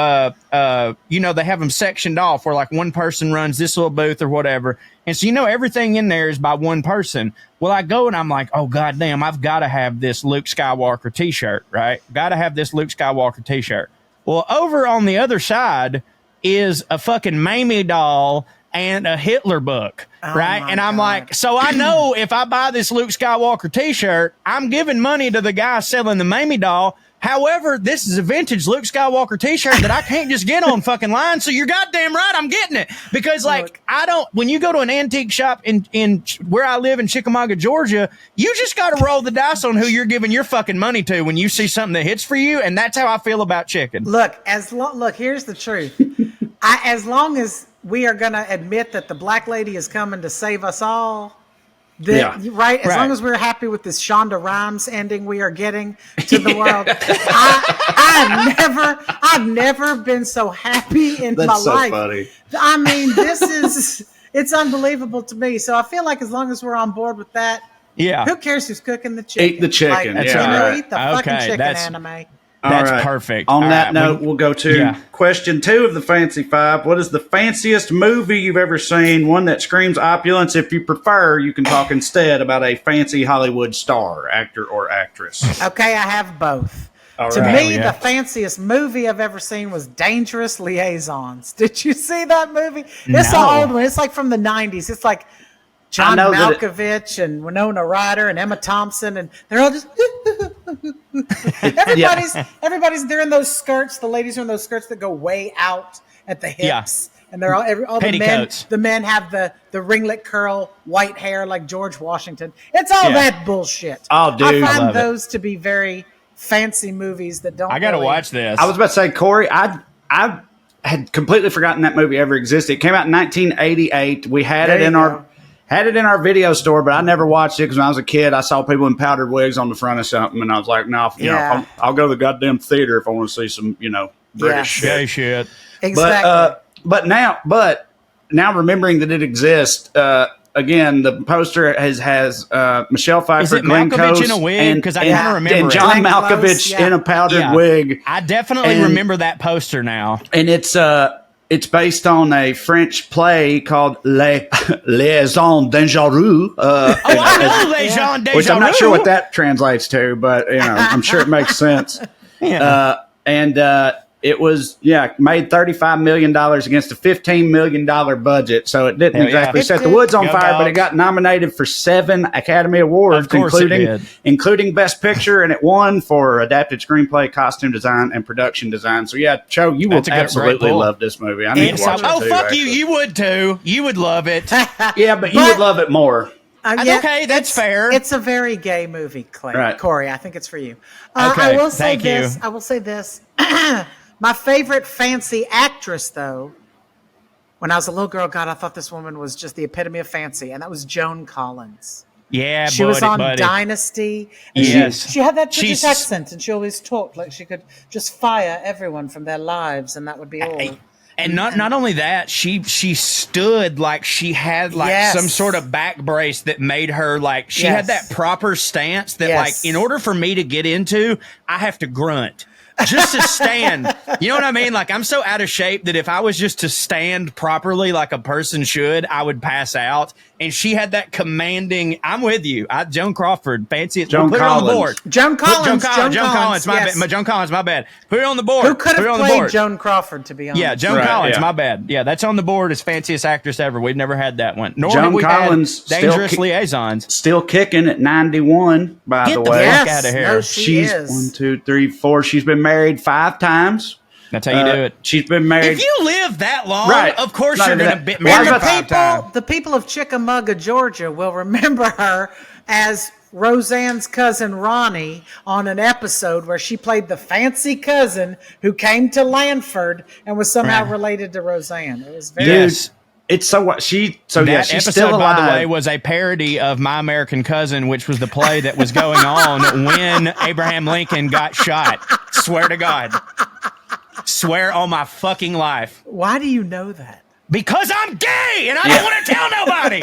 they have them sectioned off where like one person runs this little booth or whatever. And so, everything in there is by one person. Well, I go and I'm like, oh, goddamn, I've got to have this Luke Skywalker t-shirt, right? Got to have this Luke Skywalker t-shirt. Well, over on the other side is a fucking Mamie doll and a Hitler book, right? And I'm like, so I know if I buy this Luke Skywalker t-shirt, I'm giving money to the guy selling the Mamie doll. However, this is a vintage Luke Skywalker t-shirt that I can't just get on fucking line. So you're goddamn right, I'm getting it. Because when you go to an antique shop in where I live in Chickamauga, Georgia, you just got to roll the dice on who you're giving your fucking money to when you see something that hits for you. And that's how I feel about chicken. Look, here's the truth. As long as we are going to admit that the black lady is coming to save us all, right? As long as we're happy with this Shonda Rhimes ending we are getting to the world, I've never been so happy in my life. Funny. I mean, it's unbelievable to me. So I feel like as long as we're on board with that, who cares who's cooking the chicken? Eat the chicken. Eat the fucking chicken anime. That's perfect. On that note, we'll go to question 2 of the Fancy 5. What is the fanciest movie you've ever seen? One that screams opulence. If you prefer, you can talk instead about a fancy Hollywood star, actor or actress. Okay, I have both. To me, the fanciest movie I've ever seen was Dangerous Liaisons. Did you see that movie? It's an old one. It's like from the 90s. It's like John Malkovich and Winona Ryder and Emma Thompson, and they're all just everybody's they're in those skirts. The ladies are in those skirts that go way out at the hips, and they're all the men have the ringlet curl, white hair like George Washington. It's all that bullshit. Oh, dude, I find those to be very fancy movies that don't. I gotta watch this. I was about to say, Corey, I had completely forgotten that movie ever existed. It came out in 1988. We had it in our video store, but I never watched it because when I was a kid, I saw people in powdered wigs on the front of something, and I was like, no, I'll go to the goddamn theater if I want to see some, British shit. Exactly. But now remembering that it exists, again, the poster has Michelle Pfeiffer, Glenn Close, in a wig? Because I kind of remember and John Malkovich in a powdered wig. I definitely remember that poster now, and it's based on a French play called Les Liaisons Dangereuses. I know Les Liaisons Dangereuses. Which I'm not sure what that translates to, but I'm sure it makes sense. It was made $35 million against a $15 million budget, so it didn't exactly set the woods on fire, but it got nominated for 7 Academy Awards, including Best Picture, and it won for adapted screenplay, costume design, and production design. So Cho, you will absolutely love this movie. I need to watch it too. Oh, fuck you! You would too. You would love it. Yeah, but you would love it more. Okay, that's fair. It's a very gay movie, Corey. I think it's for you. Okay, I will say this. My favorite fancy actress, though, when I was a little girl, God, I thought this woman was just the epitome of fancy, and that was Joan Collins. Yeah, she was on Dynasty. And she had that British accent, and she always talked like she could just fire everyone from their lives, and that would be all. And not only that, she stood like she had some sort of back brace that made her she had that proper stance that in order for me to get into, I have to grunt. Just to stand. You know what I mean? Like, I'm so out of shape that if I was just to stand properly like a person should, I would pass out. and she had that commanding. I'm with you. Joan Crawford, fancy. Joan put Collins. her on the board. Joan Collins. Joan Collins. My yes. bad. Joan Collins. My bad. Put her on the board. Who could have played Joan Crawford? To be honest. Yeah, Joan Right, Collins. yeah. My bad. Yeah, that's on the board as fanciest actress ever. We've never had that one. Nor Joan have we Collins had Dangerous Liaisons. Still kicking at 91, by Get the the way. fuck out of here. No, She's is. 1, 2, 3, 4. She's been married 5 times. That's how you do it. She's been married. If you live that long, Right. of course Not you're even going to that. be Well, married I was 5 times. The people of Chickamauga, Georgia, will remember her as Roseanne's cousin Ronnie on an episode where she played the fancy cousin who came to Lanford and was somehow Right. related to Roseanne. It was very. Yes. It's so what she. So That yeah, she's episode, still alive. by the way, was a parody of My American Cousin, which was the play that was going on when Abraham Lincoln got shot. Swear to God. Swear on my fucking life. Why do you know that? Because I'm gay and I don't want to tell nobody.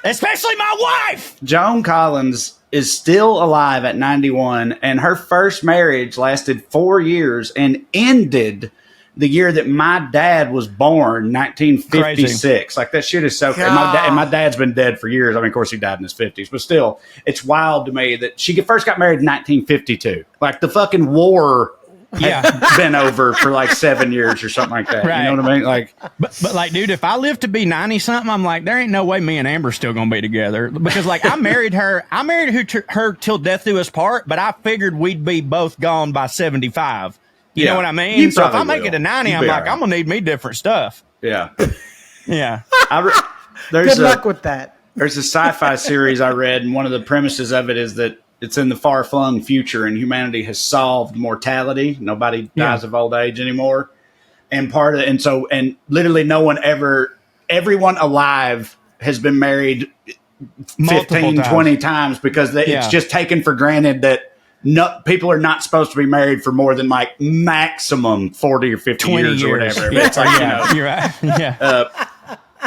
Especially my wife. Joan Collins is still alive at 91, and her first marriage lasted 4 years and ended the year that my dad was born, 1956. Crazy. Like, that shit is so. And my dad's been dead for years. I mean, of course, he died in his 50s, but still, it's wild to me that she first got married in 1952. Like, the fucking war had been over for like 7 years or something like that. Right. You know what I mean? Like, but like, dude, if I live to be 90 something, I'm like, there ain't no way me and Amber's still gonna be together, because like I married her her till death do us part, but I figured we'd be both gone by 75. You know what I mean? You So if I probably make it will. to 90, You'll I'm be like, all right. I'm gonna need me different stuff. yeah. Yeah. Good luck with that. There's a sci-fi series I read, and one of the premises of it is that it's in the far-flung future, and humanity has solved mortality. Nobody dies of old age anymore, and literally no one everyone alive has been married 15, 20 times because it's just taken for granted that people are not supposed to be married for more than like maximum 40 or 50 years or whatever. Yeah. It's like, You're right. Yeah.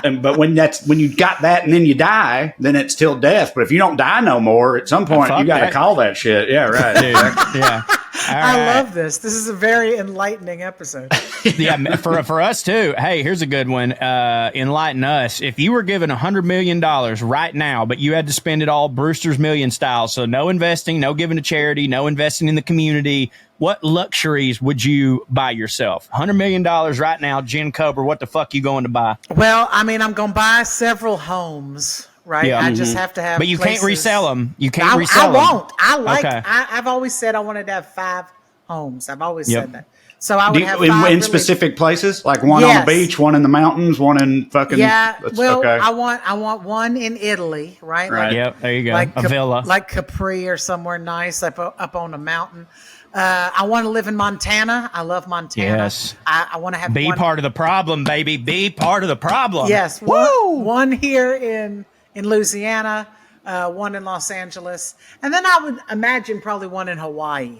But when you got that and then you die, then it's till death. But if you don't die no more, at some point you got to call that shit. Yeah, right. Dude, yeah. I love this. This is a very enlightening episode. Yeah, for us too. Hey, here's a good one. Enlighten us. If you were given $100 million right now, but you had to spend it all Brewster's Million style, so no investing, no giving to charity, no investing in the community, what luxuries would you buy yourself? $100 million right now, Jen Cobber, what the fuck you going to buy? Well, I mean, I'm going to buy several homes, right? Yeah. I just have to have But you places. can't resell them. You can't resell them. I won't. Okay. I've always said I wanted to have 5 homes. I've always Yep. said that. So I would have 5 in really- specific places, like one on Yes. the beach, one in the mountains, one in fucking. Yeah. Well, okay. I want one in Italy, right? Right. Yep, there you go. Like A villa. like Capri or somewhere nice up on a mountain. I want to live in Montana. I love Montana. Yes. I want to have Be one, part of the problem, baby. Be part of the problem. Yes. One here in Louisiana, one in Los Angeles, and then I would imagine probably one in Hawaii.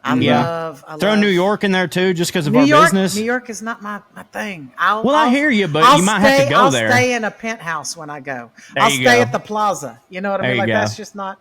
I love Throw New York in there too, just because of New our York, business. New York is not my thing. I hear you, but you might have to go there. I'll stay in a penthouse when I go. There I'll you stay go. at the plaza. You know what I There mean? you Like go. that's just not.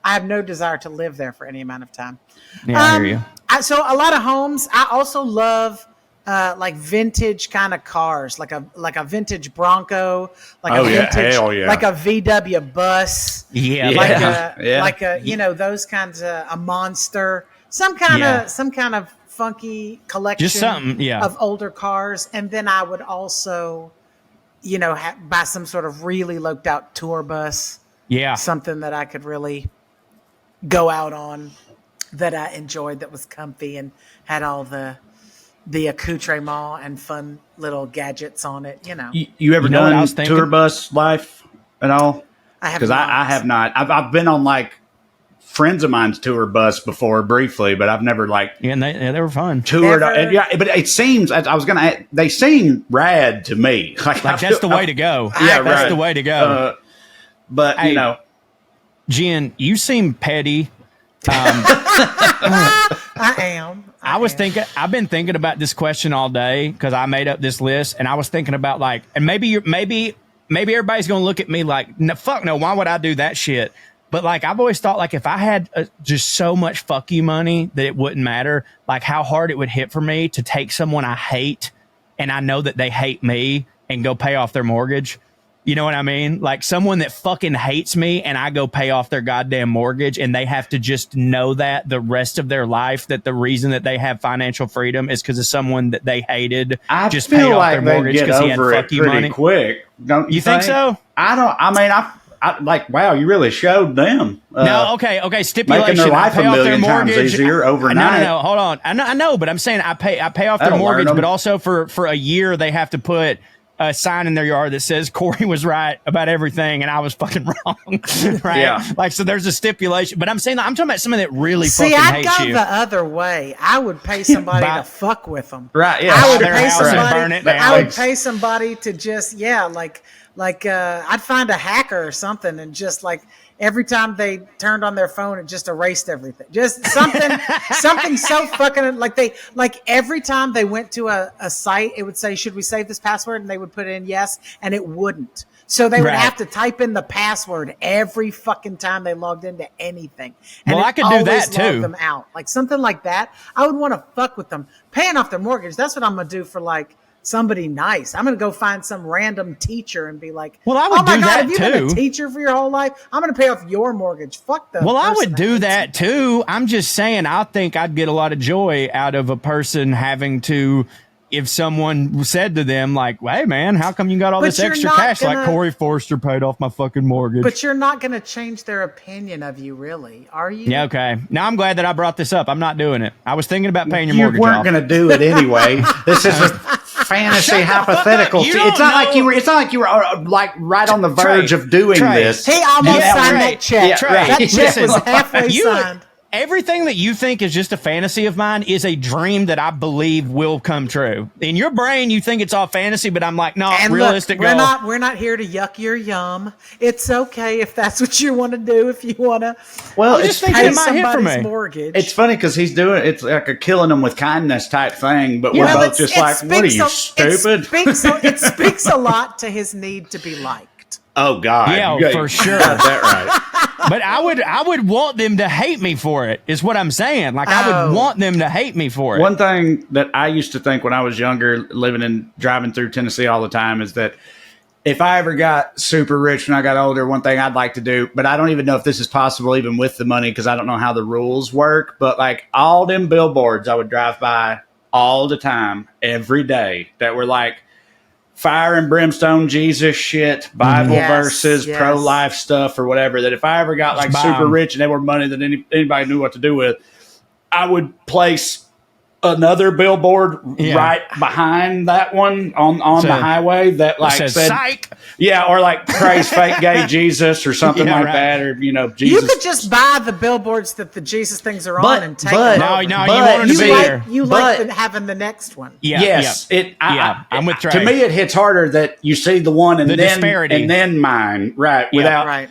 I have no desire to live there for any amount of time. Yeah, I hear you. So a lot of homes. I also love like vintage kind of cars, like a vintage Bronco, like a vintage, hell yeah. like a VW bus. Yeah, Like a those kinds of a monster, some kind of funky collection, Just something, of older cars, and then I would also, buy some sort of really looked out tour bus, something that I could really go out on, that I enjoyed, that was comfy and had all the accoutrement and fun little gadgets on it. You ever know what I done was thinking? tour bus life at all? I have Because I have not. I've been on like friends of mine's tour bus before briefly, but I've never like and they were fun. toured. Never. And, yeah, but it seems they seem rad to me. Like That's the way to go. Yeah, That's right. the way to go. But Hey, you know, Jen, you seem petty. I am. I've been thinking about this question all day because I made up this list, and I was thinking about like, and maybe everybody's gonna look at me like, no, fuck no, why would I do that shit? But like, I've always thought like, if I had just so much fuck you money that it wouldn't matter, like how hard it would hit for me to take someone I hate and I know that they hate me and go pay off their mortgage. You know what I mean? Like someone that fucking hates me and I go pay off their goddamn mortgage and they have to just know that the rest of their life, that the reason that they have financial freedom is because of someone that they hated. I just feel pay off like their they mortgage get because he had over it fuck you pretty money. quick. Don't you think so? I like, wow, you really showed them. No, okay. Stipulation. Making their life I pay a off their million times mortgage. easier overnight. No. Hold on. I know, but I'm saying I pay off their That'll mortgage, learn 'em. but also for a year they have to put a sign in their yard that says Corey was right about everything and I was fucking wrong. Right? Yeah. Like, so there's a stipulation, but I'm saying I'm talking about someone that really See, fucking I'd hates go you. the other way. I would pay somebody to fuck with them. Right, yeah. I would Buy their pay house and somebody. burn it down. I would pay somebody to just I'd find a hacker or something and just like every time they turned on their phone, it just erased everything. Just something so fucking like every time they went to a site, it would say, "Should we save this password?" And they would put in yes, and it wouldn't. So they would have to type in the password every fucking time they logged into anything. And I could do that too. Log them out, like something like that. I would want to fuck with them, paying off their mortgage. That's what I'm gonna do for like somebody nice. I'm gonna go find some random teacher and be like, well, I would oh my do God, that have you been too. a teacher for your whole life? I'm gonna pay off your mortgage. Fuck them. Well, I would do that too. I'm just saying, I think I'd get a lot of joy out of a person having to, if someone said to them like, hey man, how come you got all this extra cash? Like Corey Forster paid off my fucking mortgage. But you're not going to change their opinion of you, really, are you? Yeah, okay. Now I'm glad that I brought this up. I'm not doing it. I was thinking about paying your You mortgage weren't off. going to do it anyway. This is a fantasy hypothetical. You It's not like you were. It's not like you were like right on the verge of doing this. He almost signed that check. Yeah, right. That check was halfway signed. Everything that you think is just a fantasy of mine is a dream that I believe will come true. In your brain, you think it's all fantasy, but I'm like, no, and realistic. Look, we're not here to yuck your yum. It's okay if that's what you want to do. If you want to, well, just pay somebody's mortgage. It's funny because he's doing it's like a killing them with kindness type thing, but we're both just like, what are you, stupid? It speaks a lot to his need to be liked. Oh God, yeah, for sure. Got that right. But I would want them to hate me for it, is what I'm saying. Like, I would want them to hate me for it. One thing that I used to think when I was younger, driving through Tennessee all the time, is that if I ever got super rich when I got older, one thing I'd like to do, but I don't even know if this is possible even with the money because I don't know how the rules work, but like all them billboards I would drive by all the time, every day, that were like, fire and brimstone, Jesus shit, Bible verses, pro-life stuff or whatever, that if I ever got like super rich and there were money that anybody knew what to do with, I would place another billboard right behind that one on the highway that like said, psych. Yeah, or like praise fake gay Jesus or something that, or Jesus. You could just buy the billboards that the Jesus things are on and take them over. You want to be there. You like having the next one. Yes, I'm with Trae. To me, it hits harder that you see the one and the then disparity. And then mine, right? Without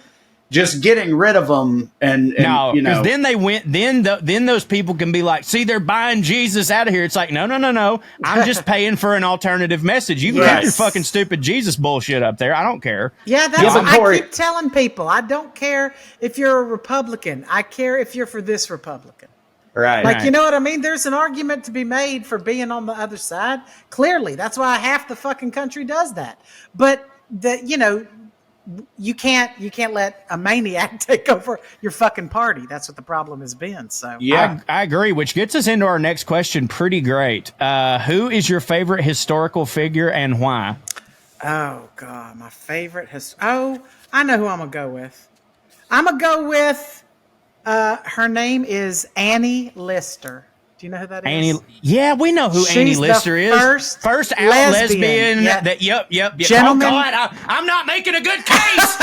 just getting rid of them, and because then they went. Then those people can be like, see, they're buying Jesus out of here. It's like, no. I'm just paying for an alternative message. You can keep your fucking stupid Jesus bullshit up there. I don't care. Yeah, that's what I keep telling people. I don't care if you're a Republican. I care if you're for this Republican. Right. Like, you know what I mean? There's an argument to be made for being on the other side. Clearly, that's why half the fucking country does that. But you can't let a maniac take over your fucking party. That's what the problem has been. So yeah, I agree. Which gets us into our next question. Pretty great. Who is your favorite historical figure and why? Oh God, my favorite I know who I'm gonna go with. I'm gonna go with. Her name is Annie Lister. Do you know who that is? Yeah, we know who Annie Lister is. First out lesbian. Yep. Gentleman, oh God, I'm not making a good case.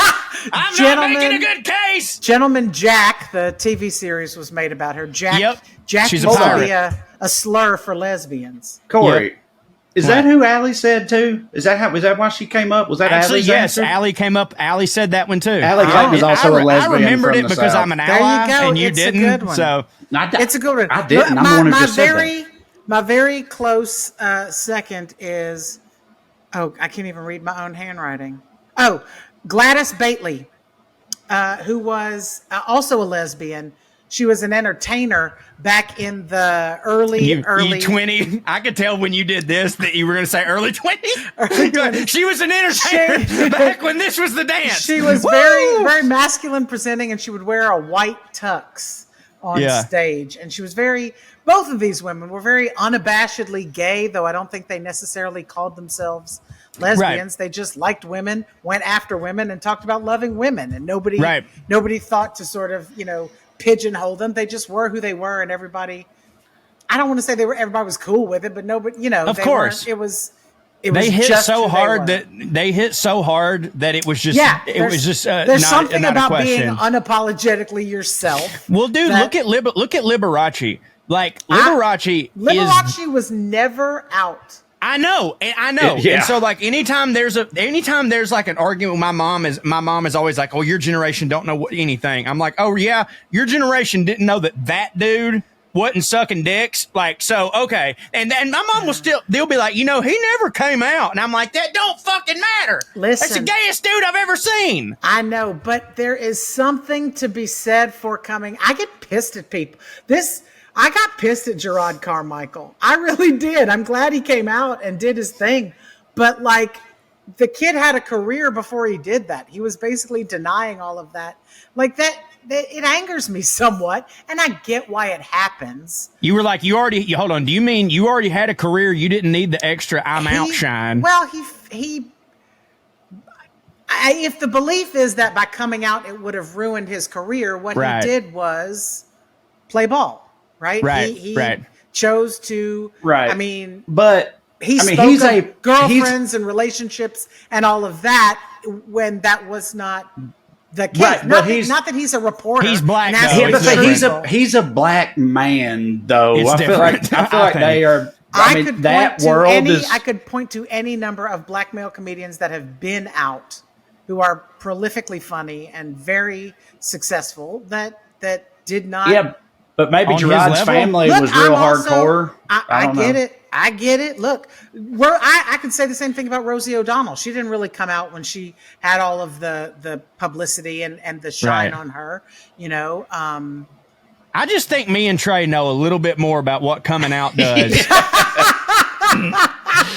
Not making a good case. Gentleman Jack, the TV series was made about her. Jack She's used to be a slur for lesbians. Corey, is that who Allie said too? Is that why she came up? Was that actually Allie's yes? answer? Allie came up. Allie said that one too. Allie Clayton is also a lesbian. I remembered it because South. I'm an ally and you didn't. A good one. So it's a good one. I didn't. I'm the one who just said that. My very close second is I can't even read my own handwriting. Gladys Bately, who was also a lesbian. She was an entertainer back in the early 20. I could tell when you did this that you were going to say early 20s. She was an entertainer back when this was the dance. She was very, very masculine presenting, and she would wear a white tux on stage. And she was both of these women were very unabashedly gay, though I don't think they necessarily called themselves lesbians. They just liked women, went after women, and talked about loving women. And nobody thought to sort of, pigeonhole them. They just were who they were, and everybody. I don't want to say everybody was cool with it, but nobody, Of course, they hit so hard that it was just there's something about being unapologetically yourself. Well, dude, look at Liberace. Like Liberace was never out. I know. Yeah. And so like anytime there's like an argument with my mom is always like, oh, your generation don't know anything. I'm like, oh yeah, your generation didn't know that dude wasn't sucking dicks. Like, so, okay. And my mom they'll be like, he never came out. And I'm like, that don't fucking matter. Listen, that's the gayest dude I've ever seen. I know, but there is something to be said for coming. I get pissed at people. I got pissed at Gerard Carmichael. I really did. I'm glad he came out and did his thing. But like, the kid had a career before he did that. He was basically denying all of that. Like that it angers me somewhat, and I get why it happens. You were like, hold on. Do you mean you already had a career? You didn't need the extra outshine? Well, if the belief is that by coming out it would have ruined his career, what he did was play ball. Right. He chose to. Right. I mean, but he's girlfriends and relationships and all of that when that was not the case. Right, not that he's a reporter. He's black. He's a black man, though. I feel like they are. I could point to any number of black male comedians that have been out who are prolifically funny and very successful that did not. Yeah. But maybe Gerard's family was real hardcore. I get it. I get it. Look, I could say the same thing about Rosie O'Donnell. She didn't really come out when she had all of the publicity and the shine on her. I just think me and Trae know a little bit more about what coming out does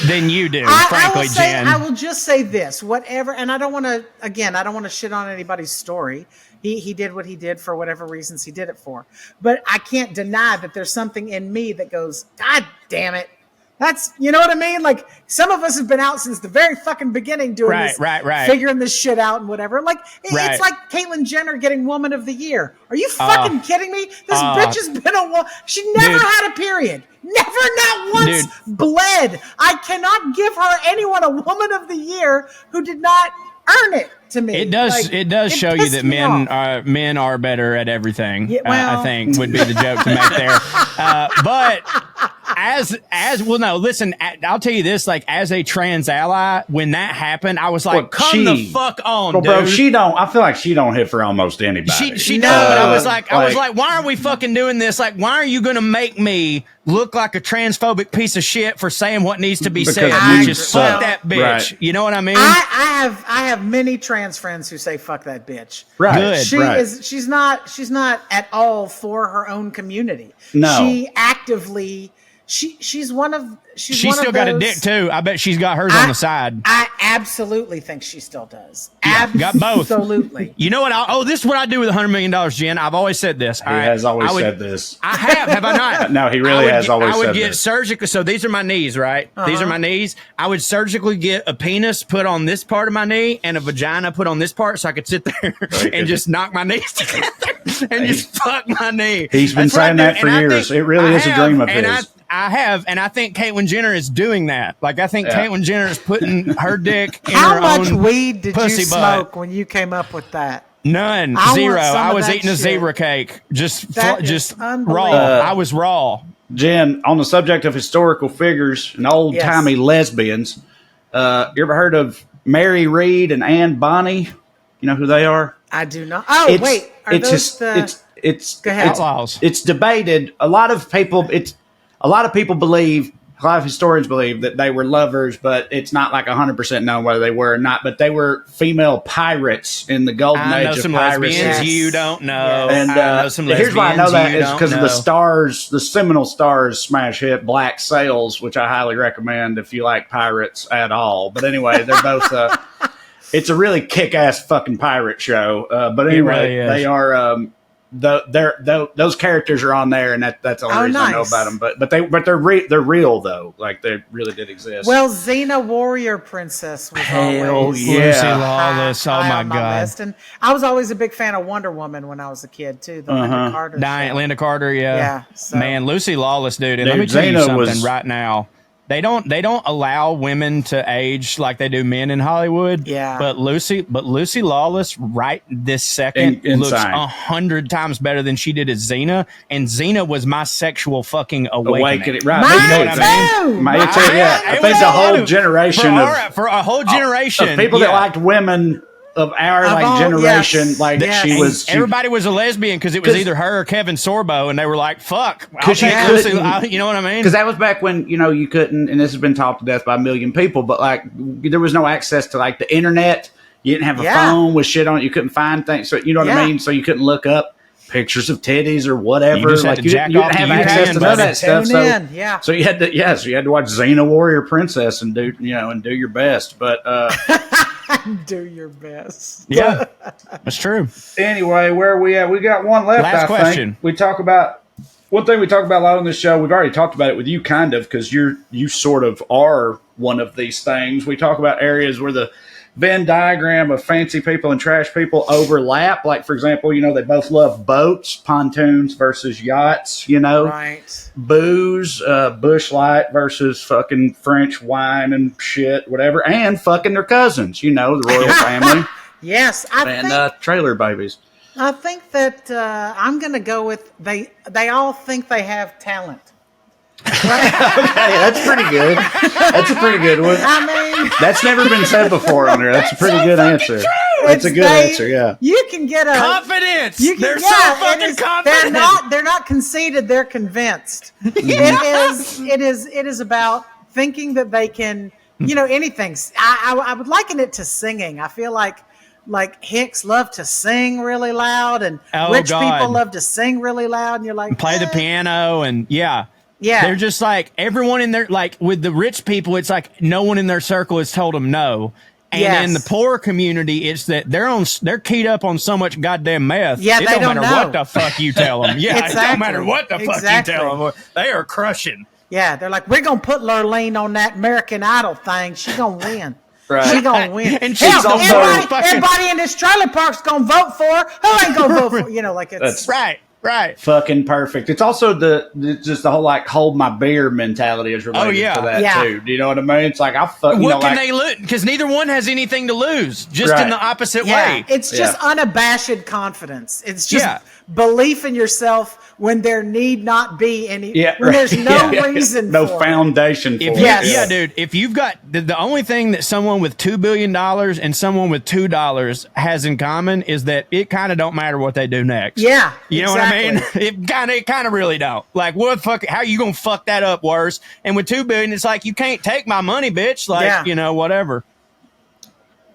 than you do, frankly, Jen. I will just say this, whatever, and I don't want to shit on anybody's story. He did what he did for whatever reasons he did it for. But I can't deny that there's something in me that goes, God damn it. That's, you know what I mean? Like, some of us have been out since the very fucking beginning doing this, figuring this shit out and whatever. Like, it's like Caitlyn Jenner getting Woman of the Year. Are you fucking kidding me? This bitch has been a woman. She never had a period. Never, not once bled. I cannot give anyone a Woman of the Year who did not earn it. To me, it does show you that men are better at everything. Yeah, I think would be the joke to make there. But listen, I'll tell you this: like, as a trans ally, when that happened, I was like, "Come the fuck on, dude." Bro, I feel like she don't hit for almost anybody. She does, but I was like, why are we fucking doing this? Like, why are you going to make me look like a transphobic piece of shit for saying what needs to be said? Which is fuck that bitch. Right. You know what I mean? I have many trans friends who say fuck that bitch. Right. Good. She's not at all for her own community. No. She actively she's one of still got a dick too. I bet she's got hers on the side. I absolutely think she still does. Yeah, got both. Absolutely. You know what? This is what I do with $100 million, Jen. I've always said this. He has always said this. I have I not? No, he really has always said this. I would get surgical. So these are my knees, right? These are my knees. I would surgically get a penis put on this part of my knee and a vagina put on this part, so I could sit there and just knock my knees together and just fuck my knee. He's been saying that for years. It really is a dream of his. I have, and I think Caitlyn Jenner is doing that. Like, I think Caitlyn Jenner is putting her dick in her own How much weed did you smoke butt. when you came up with that? None. Zero. I was eating a zebra cake. Just raw. I was raw. Jen, on the subject of historical figures and old-timey lesbians, you ever heard of Mary Read and Anne Bonny? You know who they are? I do not. Oh, wait. Are those it's Go ahead. Outlaws. It's debated. A lot of people believe a lot of historians believe that they were lovers, but it's not like 100% known whether they were or not. But they were female pirates in the golden I know age of some piracy. lesbians you don't know. And I know some here's why I know that is because of the know. Stars, the seminal Stars smash hit Black Sails, which I highly recommend if you like pirates at all. But anyway, they're both. It's a really kick-ass fucking pirate show. But anyway, really they are. Those characters are on there, and that's the only reason I know about them. But they're real though. Like they really did exist. Well, Xena Warrior Princess was always Lucy Lawless. high Oh my on god! list. And I was always a big fan of Wonder Woman when I was a kid too. The Linda Carter. Linda Carter. Yeah. So. Man, Lucy Lawless, dude. And let me tell you something right now. They don't allow women to age like they do men in Hollywood. Yeah. But Lucy Lawless right this second looks 100 times better than she did as Xena. And Xena was my sexual fucking awakening. Right. Mine you know what I mean? I think a whole generation for a whole generation of people that liked women of our generation, she was. Everybody was a lesbian because it was either her or Kevin Sorbo, and they were like, "Fuck," you know what I mean? Because that was back when you couldn't, and this has been talked to death by a million people, but there was no access to the internet. You didn't have a phone with shit on it. You couldn't find things, so you know what I mean. So you couldn't look up pictures of titties or whatever. You didn't have access to none of that stuff. So you had to, so you had to watch Xena Warrior Princess and do your best, but. Do your best. Yeah, that's true. Anyway, where are we at? We got one left. Last question. Think. We talk about one thing we talk about a lot on this show. We've already talked about it with you, kind of, because you sort of are one of these things. We talk about areas where the Venn diagram of fancy people and trash people overlap. Like, for example, they both love boats, pontoons versus yachts, Right. Booze, Busch Light versus fucking French wine and shit, whatever, and fucking their cousins, the royal family. Yes. And trailer babies. I think that I'm going to go with they all think they have talent. Okay, that's pretty good. That's a pretty good one. I mean, that's never been said before on here. That's a pretty good answer. That's a good answer. Yeah, you can get confidence. They're so fucking confident. They're not conceited. They're convinced. It is about thinking that they can. Anything. I would liken it to singing. I feel like Hicks love to sing really loud, and rich people love to sing really loud, and you're like play the piano and they're just like everyone in their with the rich people. It's like no one in their circle has told them no, and in the poor community, it's that they're keyed up on so much goddamn meth. Yeah, it they don't don't matter know. what the fuck you tell them. Yeah, Exactly. It don't matter what the fuck you tell them. They are crushing. Yeah, they're like, we're gonna put Lurleen on that American Idol thing. She's gonna win. Right. She's gonna win. And she's everybody in this trailer park's gonna vote for her. Who ain't gonna vote for her? It's That's right. Fucking perfect. It's also just the whole hold my beer mentality is related to that too. Do you know what I mean? It's like what can they lose? Because neither one has anything to lose. Just in the opposite way. It's just unabashed confidence. It's just belief in yourself when there need not be any. When there's no reason. No foundation for it. Yeah, dude. If you've got the only thing that someone with $2 billion and someone with $2 has in common is that it kind of don't matter what they do next. Yeah, you know what I mean? It kind of really don't. Like, what the fuck? How you gonna fuck that up worse? And with $2 billion, it's like you can't take my money, bitch. Like, whatever.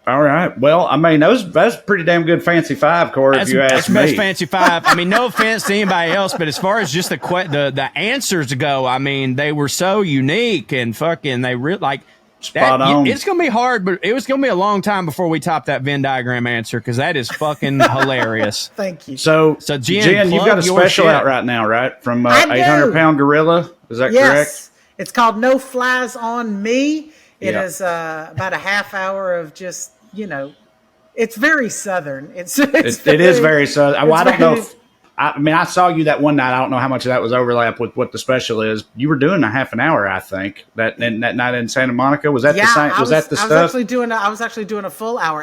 All right. Well, I mean, that's pretty damn good fancy five, Corey, if you ask me. That's fancy five. I mean, no offense to anybody else, but as far as just the answers go, I mean, they were so unique and fucking spot on. It's gonna be hard, but it was gonna be a long time before we top that Venn diagram answer because that is fucking hilarious. Thank you. So Jen, you've got a special out right now, right? From 800-pound Gorilla. Is that correct? It's called No Flies on Me. It is about a half hour of just, it's very Southern. It is very Southern. Well, I don't know if, I saw you that one night. I don't know how much of that was overlap with what the special is. You were doing a half an hour, I think, that night in Santa Monica. Was that the same? Was that the stuff? I was actually doing a full hour.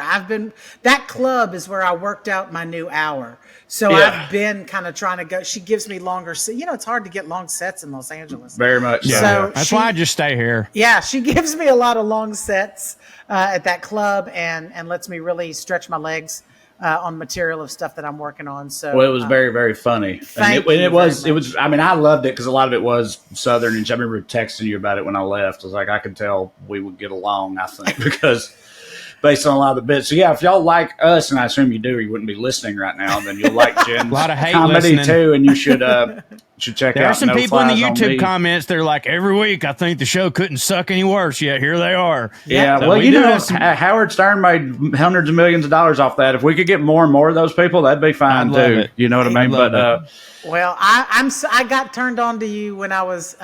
That club is where I worked out my new hour. So I've been kind of trying to go. She gives me longer. It's hard to get long sets in Los Angeles. Very much. Yeah. So that's why I just stay here. Yeah, she gives me a lot of long sets at that club and lets me really stretch my legs on material of stuff that I'm working on. So well, it was very, very funny. And it was. I mean, I loved it because a lot of it was Southern. And I remember texting you about it when I left. I was like, I could tell we would get along. I think because based on a lot of the bits. So yeah, if y'all like us, and I assume you do, or you wouldn't be listening right now, then you'll like Jen's a lot of hate comedy listening. too, and you should check There out. are some No people in the Flies on YouTube Me. comments. They're like, every week I think the show couldn't suck any worse. Yet here they are. Yeah, So well, we you do know, have some- Howard Stern made hundreds of millions of dollars off that. If we could get more and more of those people, that'd be fine I'd love too. it. You know what I mean? I'd love But well, I got turned on to you when I was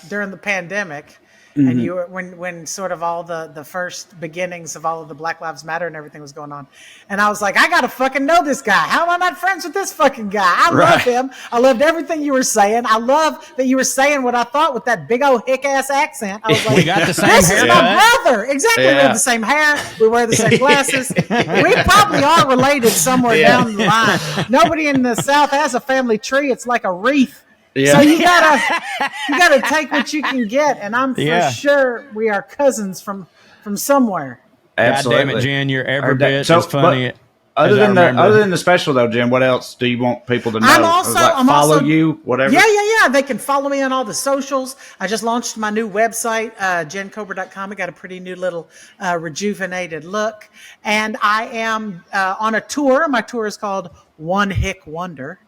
during the pandemic. And you were when sort of all the first beginnings of all of the Black Lives Matter and everything was going on, and I was like, I gotta fucking know this guy. How am I not friends with this fucking guy? I love him. I loved everything you were saying. I love that you were saying what I thought with that big old hick ass accent. I was like, We got the same this is haircut. my brother. Exactly. We Yeah. have the same hair. We wear the same glasses. We probably are related somewhere down the line. Nobody in the South has a family tree. It's like a wreath. Yeah. So you gotta take what you can get, and I'm for sure we are cousins from somewhere. absolutely. God damn it, Jen, you're every Or bit so- as funny. but Other as I than the remember. special though, Jim, what else do you want people to know? I'm also- Like I'm follow also- you, whatever. Yeah. They can follow me on all the socials. I just launched my new website, JenCobber.com. I got a pretty new little rejuvenated look, and I am on a tour. My tour is called One Hick Wonder.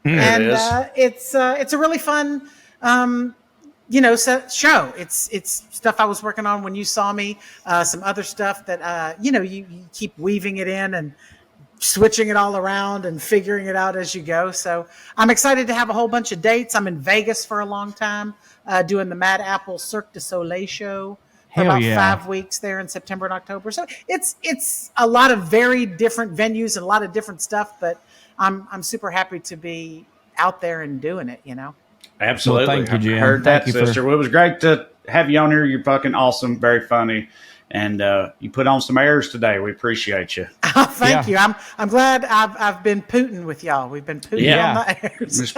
And it's a really fun, show. It's stuff I was working on when you saw me. Some other stuff that you keep weaving it in and switching it all around and figuring it out as you go. So I'm excited to have a whole bunch of dates. I'm in Vegas for a long time, doing the Mad Apple Cirque du Soleil show for Hell about yeah. 5 weeks there in September and October. So it's a lot of very different venues and a lot of different stuff, but I'm super happy to be out there and doing it, Absolutely. Well, thank you, Jen. Heard that, Thank you sister. Well, it was great to have you on here. You're fucking awesome, very funny, and you put on some airs today. We appreciate you. Thank you. I'm glad I've been Puttin with y'all. We've been Puttin on the airs.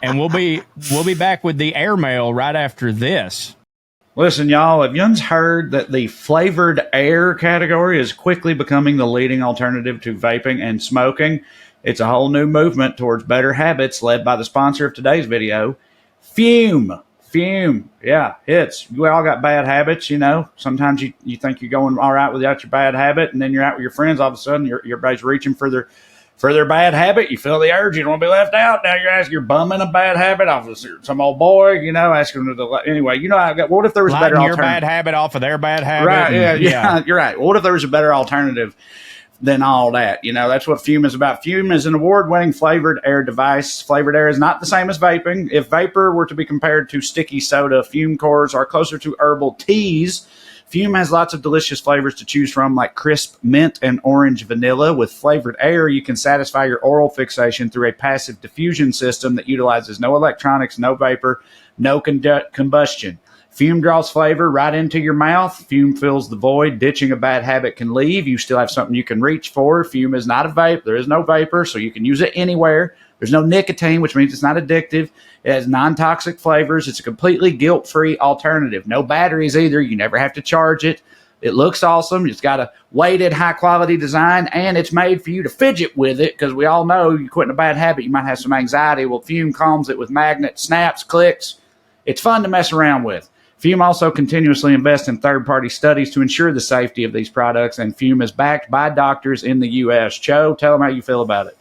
And we'll be back with the airmail right after this. Listen, y'all, have you heard that the flavored air category is quickly becoming the leading alternative to vaping and smoking? It's a whole new movement towards better habits led by the sponsor of today's video, Fume. Fume. Yeah, hits. We all got bad habits, Sometimes you think you're going all right without your bad habit, and then you're out with your friends, all of a sudden everybody's reaching for their bad habit. You feel the urge. You don't want to be left out. Now you're bumming a bad habit off of some old boy, asking them to. Anyway, what if there was a better Lighten your alternative? bad habit off of their bad habit. Right, and- yeah, you're right. What if there was a better alternative than all that? That's what Fume is about. Fume is an award-winning flavored air device. Flavored air is not the same as vaping. If vapor were to be compared to sticky soda, Fume cores are closer to herbal teas. Fume has lots of delicious flavors to choose from, like crisp mint and orange vanilla. With flavored air, you can satisfy your oral fixation through a passive diffusion system that utilizes no electronics, no vapor, no combustion. Fume draws flavor right into your mouth. Fume fills the void. Ditching a bad habit can leave. You still have something you can reach for. Fume is not a vape. There is no vapor, so you can use it anywhere. There's no nicotine, which means it's not addictive. It has non-toxic flavors. It's a completely guilt-free alternative. No batteries either. You never have to charge it. It looks awesome. It's got a weighted, high-quality design, and it's made for you to fidget with it, because we all know you quit a bad habit, you might have some anxiety. Well, Fume calms it with magnets, snaps, clicks. It's fun to mess around with. Fume also continuously invests in third-party studies to ensure the safety of these products, and Fume is backed by doctors in the U.S. Cho, tell them how you feel about it.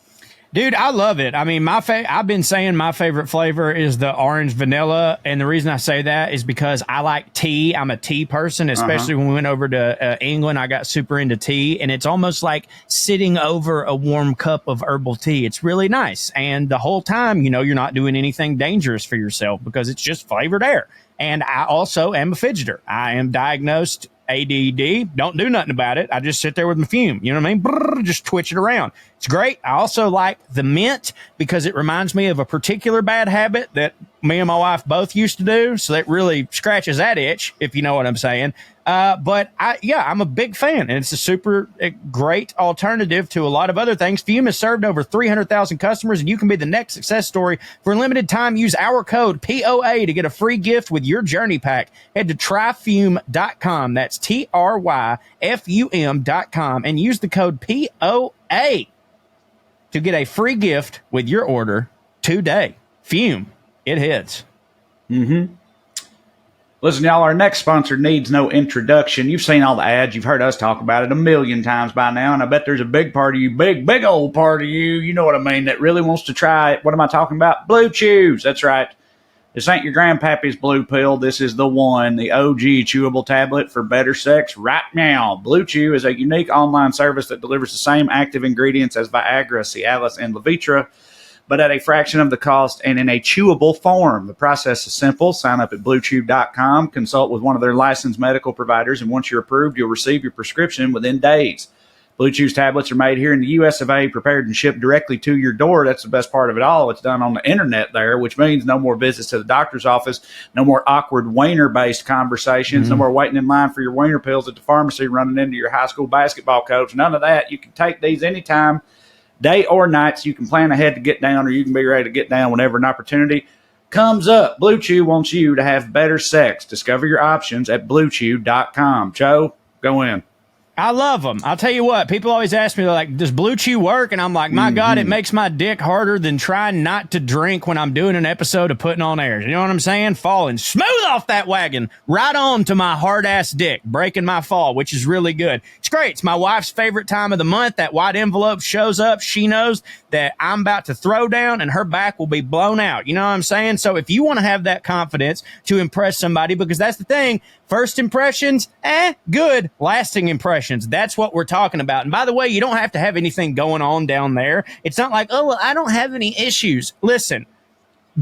Dude, I love it. I mean, I've been saying my favorite flavor is the orange vanilla, and the reason I say that is because I like tea. I'm a tea person, especially when we went over to England. I got super into tea, and it's almost like sitting over a warm cup of herbal tea. It's really nice, and the whole time, you're not doing anything dangerous for yourself because it's just flavored air. And I also am a fidgeter. I am diagnosed ADD. Don't do nothing about it. I just sit there with my Fume. You know what I mean? Brrr, just twitch it around. It's great. I also like the mint because it reminds me of a particular bad habit that me and my wife both used to do. So that really scratches that itch, if you know what I'm saying. But I'm a big fan, and it's a super great alternative to a lot of other things. Fume has served over 300,000 customers, and you can be the next success story. For a limited time, use our code POA to get a free gift with your journey pack. Head to tryfume.com. That's TRYFUM.com, and use the code POA to get a free gift with your order today. Fume. It hits. Mm-hmm. Listen, y'all, our next sponsor needs no introduction. You've seen all the ads. You've heard us talk about it a million times by now, and I bet there's a big part of you, big old part of you, you know what I mean, that really wants to try it. What am I talking about? BlueChews. That's right. This ain't your grandpappy's blue pill. This is the one, the OG chewable tablet for better sex right now. BlueChew is a unique online service that delivers the same active ingredients as Viagra, Cialis, and Levitra, but at a fraction of the cost and in a chewable form. The process is simple. Sign up at BlueChew.com, consult with one of their licensed medical providers, and once you're approved, you'll receive your prescription within days. BlueChew's tablets are made here in the U.S. of A., prepared and shipped directly to your door. That's the best part of it all. It's done on the internet there, which means no more visits to the doctor's office, no more awkward wiener-based conversations, no more waiting in line for your wiener pills at the pharmacy, running into your high school basketball coach. None of that. You can take these anytime, day or night, so you can plan ahead to get down, or you can be ready to get down whenever an opportunity comes up. BlueChew wants you to have better sex. Discover your options at BlueChew.com. Joe, go in. I love them. I'll tell you what, people always ask me, they're like, does BlueChew work? And I'm like, my God, it makes my dick harder than trying not to drink when I'm doing an episode of Puttin on Air. You know what I'm saying? Falling smooth off that wagon, right on to my hard-ass dick, breaking my fall, which is really good. It's great. It's my wife's favorite time of the month. That white envelope shows up. She knows that I'm about to throw down and her back will be blown out. You know what I'm saying? So if you want to have that confidence to impress somebody, because that's the thing, first impressions, good. Lasting impressions, that's what we're talking about. And by the way, you don't have to have anything going on down there. It's not like, oh, well, I don't have any issues. Listen,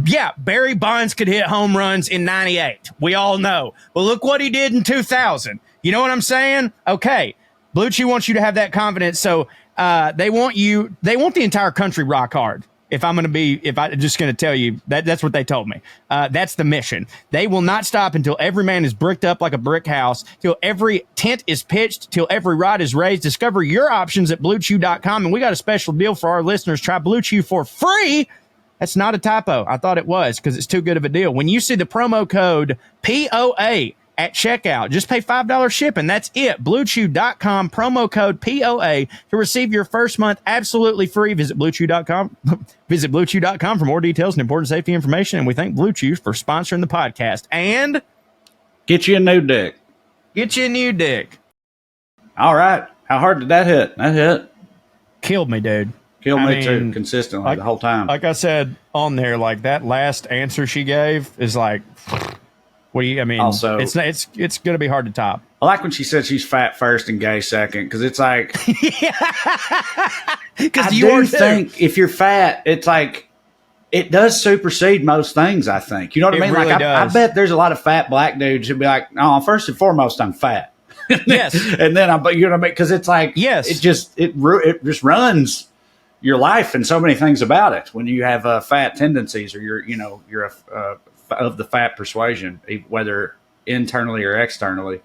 yeah, Barry Bonds could hit home runs in 98. We all know. But look what he did in 2000. You know what I'm saying? Okay, BlueChew wants you to have that confidence. So they want the entire country rock hard. If I'm just going to tell you that's what they told me. That's the mission. They will not stop until every man is bricked up like a brick house, till every tent is pitched, till every rod is raised. Discover your options at BlueChew.com. And we got a special deal for our listeners. Try BlueChew for free. That's not a typo. I thought it was because it's too good of a deal. When you see the promo code POA at checkout, just pay $5 shipping. That's it. BlueChew.com, promo code POA to receive your first month absolutely free. Visit BlueChew.com. Visit BlueChew.com for more details and important safety information. And we thank BlueChew for sponsoring the podcast. And get you a new dick. Get you a new dick. All right. How hard did that hit? That hit. Killed me, dude. Killed me too, consistently the whole time. Like I said on there, like that last answer she gave is like, also, it's going to be hard to top. I like when she said she's fat first and gay second, because it's like, I do think if you're fat, it's like, it does supersede most things, I think. You know what I mean? Really like, I bet there's a lot of fat black dudes who'd be like, oh, first and foremost, I'm fat. Yes. And then you know what I mean? Because it's like, yes, it just runs your life and so many things about it when you have fat tendencies, or you're of the fat persuasion, whether internally or externally.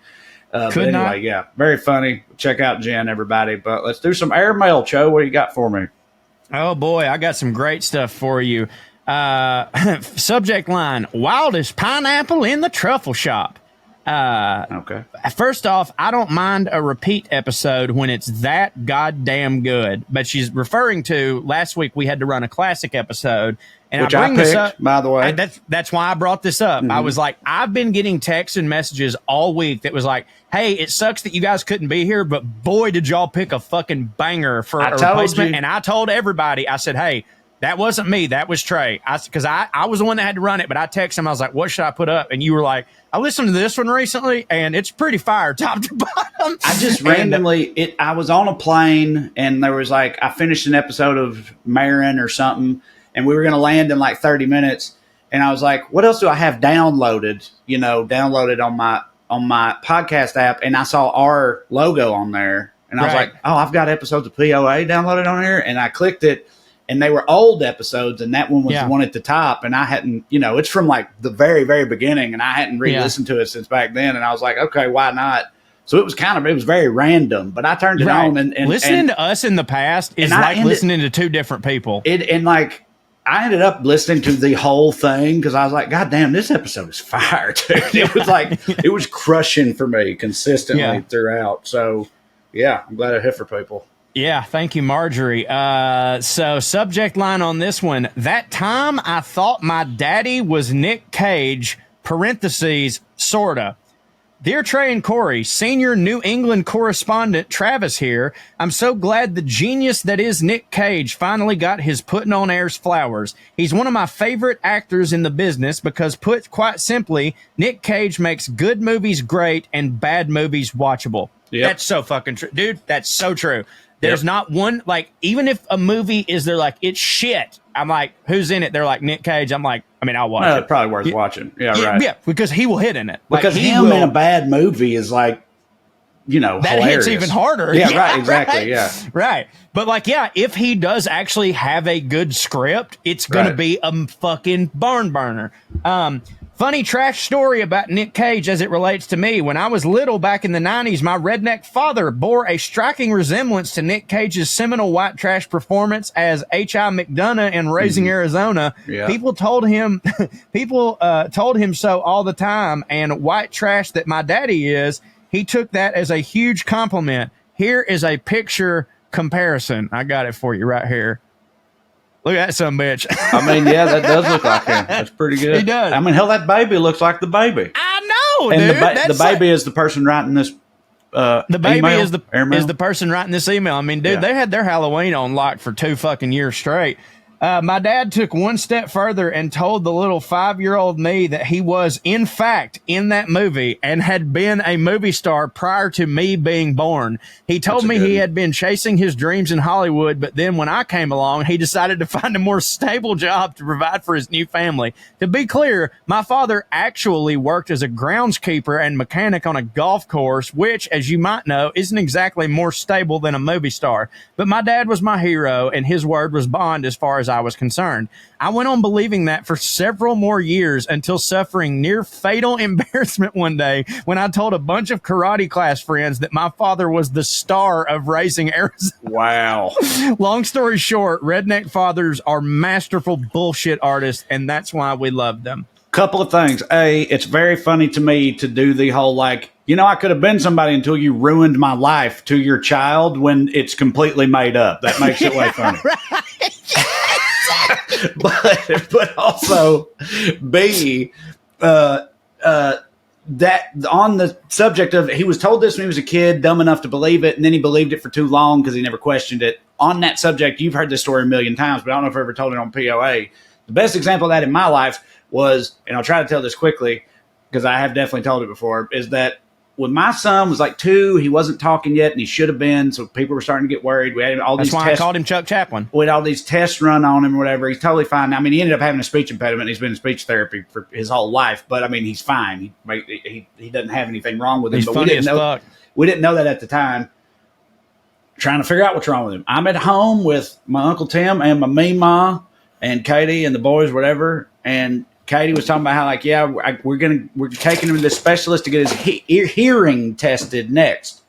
But anyway, yeah, very funny. Check out Jen, everybody. But let's do some airmail, Cho. What do you got for me? Oh, boy, I got some great stuff for you. Subject line, wildest pineapple in the truffle shop. Okay. First off, I don't mind a repeat episode when it's that goddamn good. But she's referring to last week we had to run a classic episode. And which I picked, this up, by the way. That's why I brought this up. I was like, I've been getting texts and messages all week that was like, hey, it sucks that you guys couldn't be here, but boy, did y'all pick a fucking banger for a replacement. And I told everybody, I said, hey, that wasn't me. That was Trae. Because I was the one that had to run it, but I texted him. I was like, what should I put up? And you were like, I listened to this one recently, and it's pretty fire top to bottom. I just randomly, I was on a plane, and there was like, I finished an episode of Marin or something, and we were going to land in like 30 minutes. And I was like, what else do I have downloaded, on my podcast app? And I saw our logo on there, and I was like, oh, I've got episodes of POA downloaded on here. And I clicked it. And they were old episodes, and that one was the one at the top. And I hadn't, it's from like the very, very beginning, and I hadn't re-listened to it since back then. And I was like, okay, why not? So it was very random. But I turned it on, and listening to us in the past is like listening to two different people. I ended up listening to the whole thing because I was like, God damn, this episode is fire, dude. It was like, it was crushing for me consistently throughout. So, yeah, I'm glad it hit for people. Yeah, thank you, Marjorie. So subject line on this one. That time I thought my daddy was Nick Cage, parentheses, sorta. Dear Trae and Corey, senior New England correspondent Travis here. I'm so glad the genius that is Nick Cage finally got his Puttin' on Air's flowers. He's one of my favorite actors in the business because, put quite simply, Nick Cage makes good movies great and bad movies watchable. Yep. That's so fucking true. Dude, that's so true. There's not one, like, even if a movie is, they're like, it's shit. I'm like, who's in it? They're like, Nick Cage. I'm like, I mean, I'll watch it. It's probably worth watching. Yeah, right. Yeah, because he will hit in it. Because like, him in a bad movie is like, you know, that hilarious. hits even harder. Yeah, right, exactly, right? yeah. Right. But like, yeah, if he does actually have a good script, it's going to be a fucking barn burner. Funny trash story about Nick Cage as it relates to me. When I was little back in the 90s, my redneck father bore a striking resemblance to Nick Cage's seminal white trash performance as H.I. McDonough in Raising Arizona. Yeah. People told him so all the time, and white trash that my daddy is, he took that as a huge compliment. Here is a picture comparison. I got it for you right here. Look at that son bitch. I mean, yeah, that does look like him. That's pretty good. He does. I mean, hell, that baby looks like the baby. I know, and dude. The baby is the person writing this. The baby email, is the person writing this email. I mean, dude, they had their Halloween on lock for 2 fucking years straight. My dad took one step further and told the little 5-year-old me that he was, in fact, in that movie and had been a movie star prior to me being born. He told me he had been chasing his dreams in Hollywood, but then when I came along, he decided to find a more stable job to provide for his new family. To be clear, my father actually worked as a groundskeeper and mechanic on a golf course, which, as you might know, isn't exactly more stable than a movie star. But my dad was my hero, and his word was bond as far as I was concerned. I went on believing that for several more years until suffering near fatal embarrassment one day when I told a bunch of karate class friends that my father was the star of Raising Arizona. Wow. Long story short, redneck fathers are masterful bullshit artists, and that's why we love them. Couple of things. A, it's very funny to me to do the whole like, you know, I could have been somebody until you ruined my life to your child when it's completely made up. That makes it way funny. but also B, that on the subject of he was told this when he was a kid, dumb enough to believe it, and then he believed it for too long because he never questioned it. On that subject, you've heard this story a million times, but I don't know if I've ever told it on POA. The best example of that in my life was, and I'll try to tell this quickly because I have definitely told it before, is that when my son was like 2, he wasn't talking yet, and he should have been, so people were starting to get worried. We had all That's these why tests. I called him Chuck Chaplin. We had all these tests run on him or whatever. He's totally fine. I mean, he ended up having a speech impediment. He's been in speech therapy for his whole life, but I mean, he's fine. He doesn't have anything wrong with him. He's but funny as fuck. We didn't know that at the time. Trying to figure out what's wrong with him. I'm at home with my Uncle Tim and my Meemaw and Katie and the boys, whatever, and Katie was talking about how, like, yeah, we're taking him to the specialist to get his hearing tested next.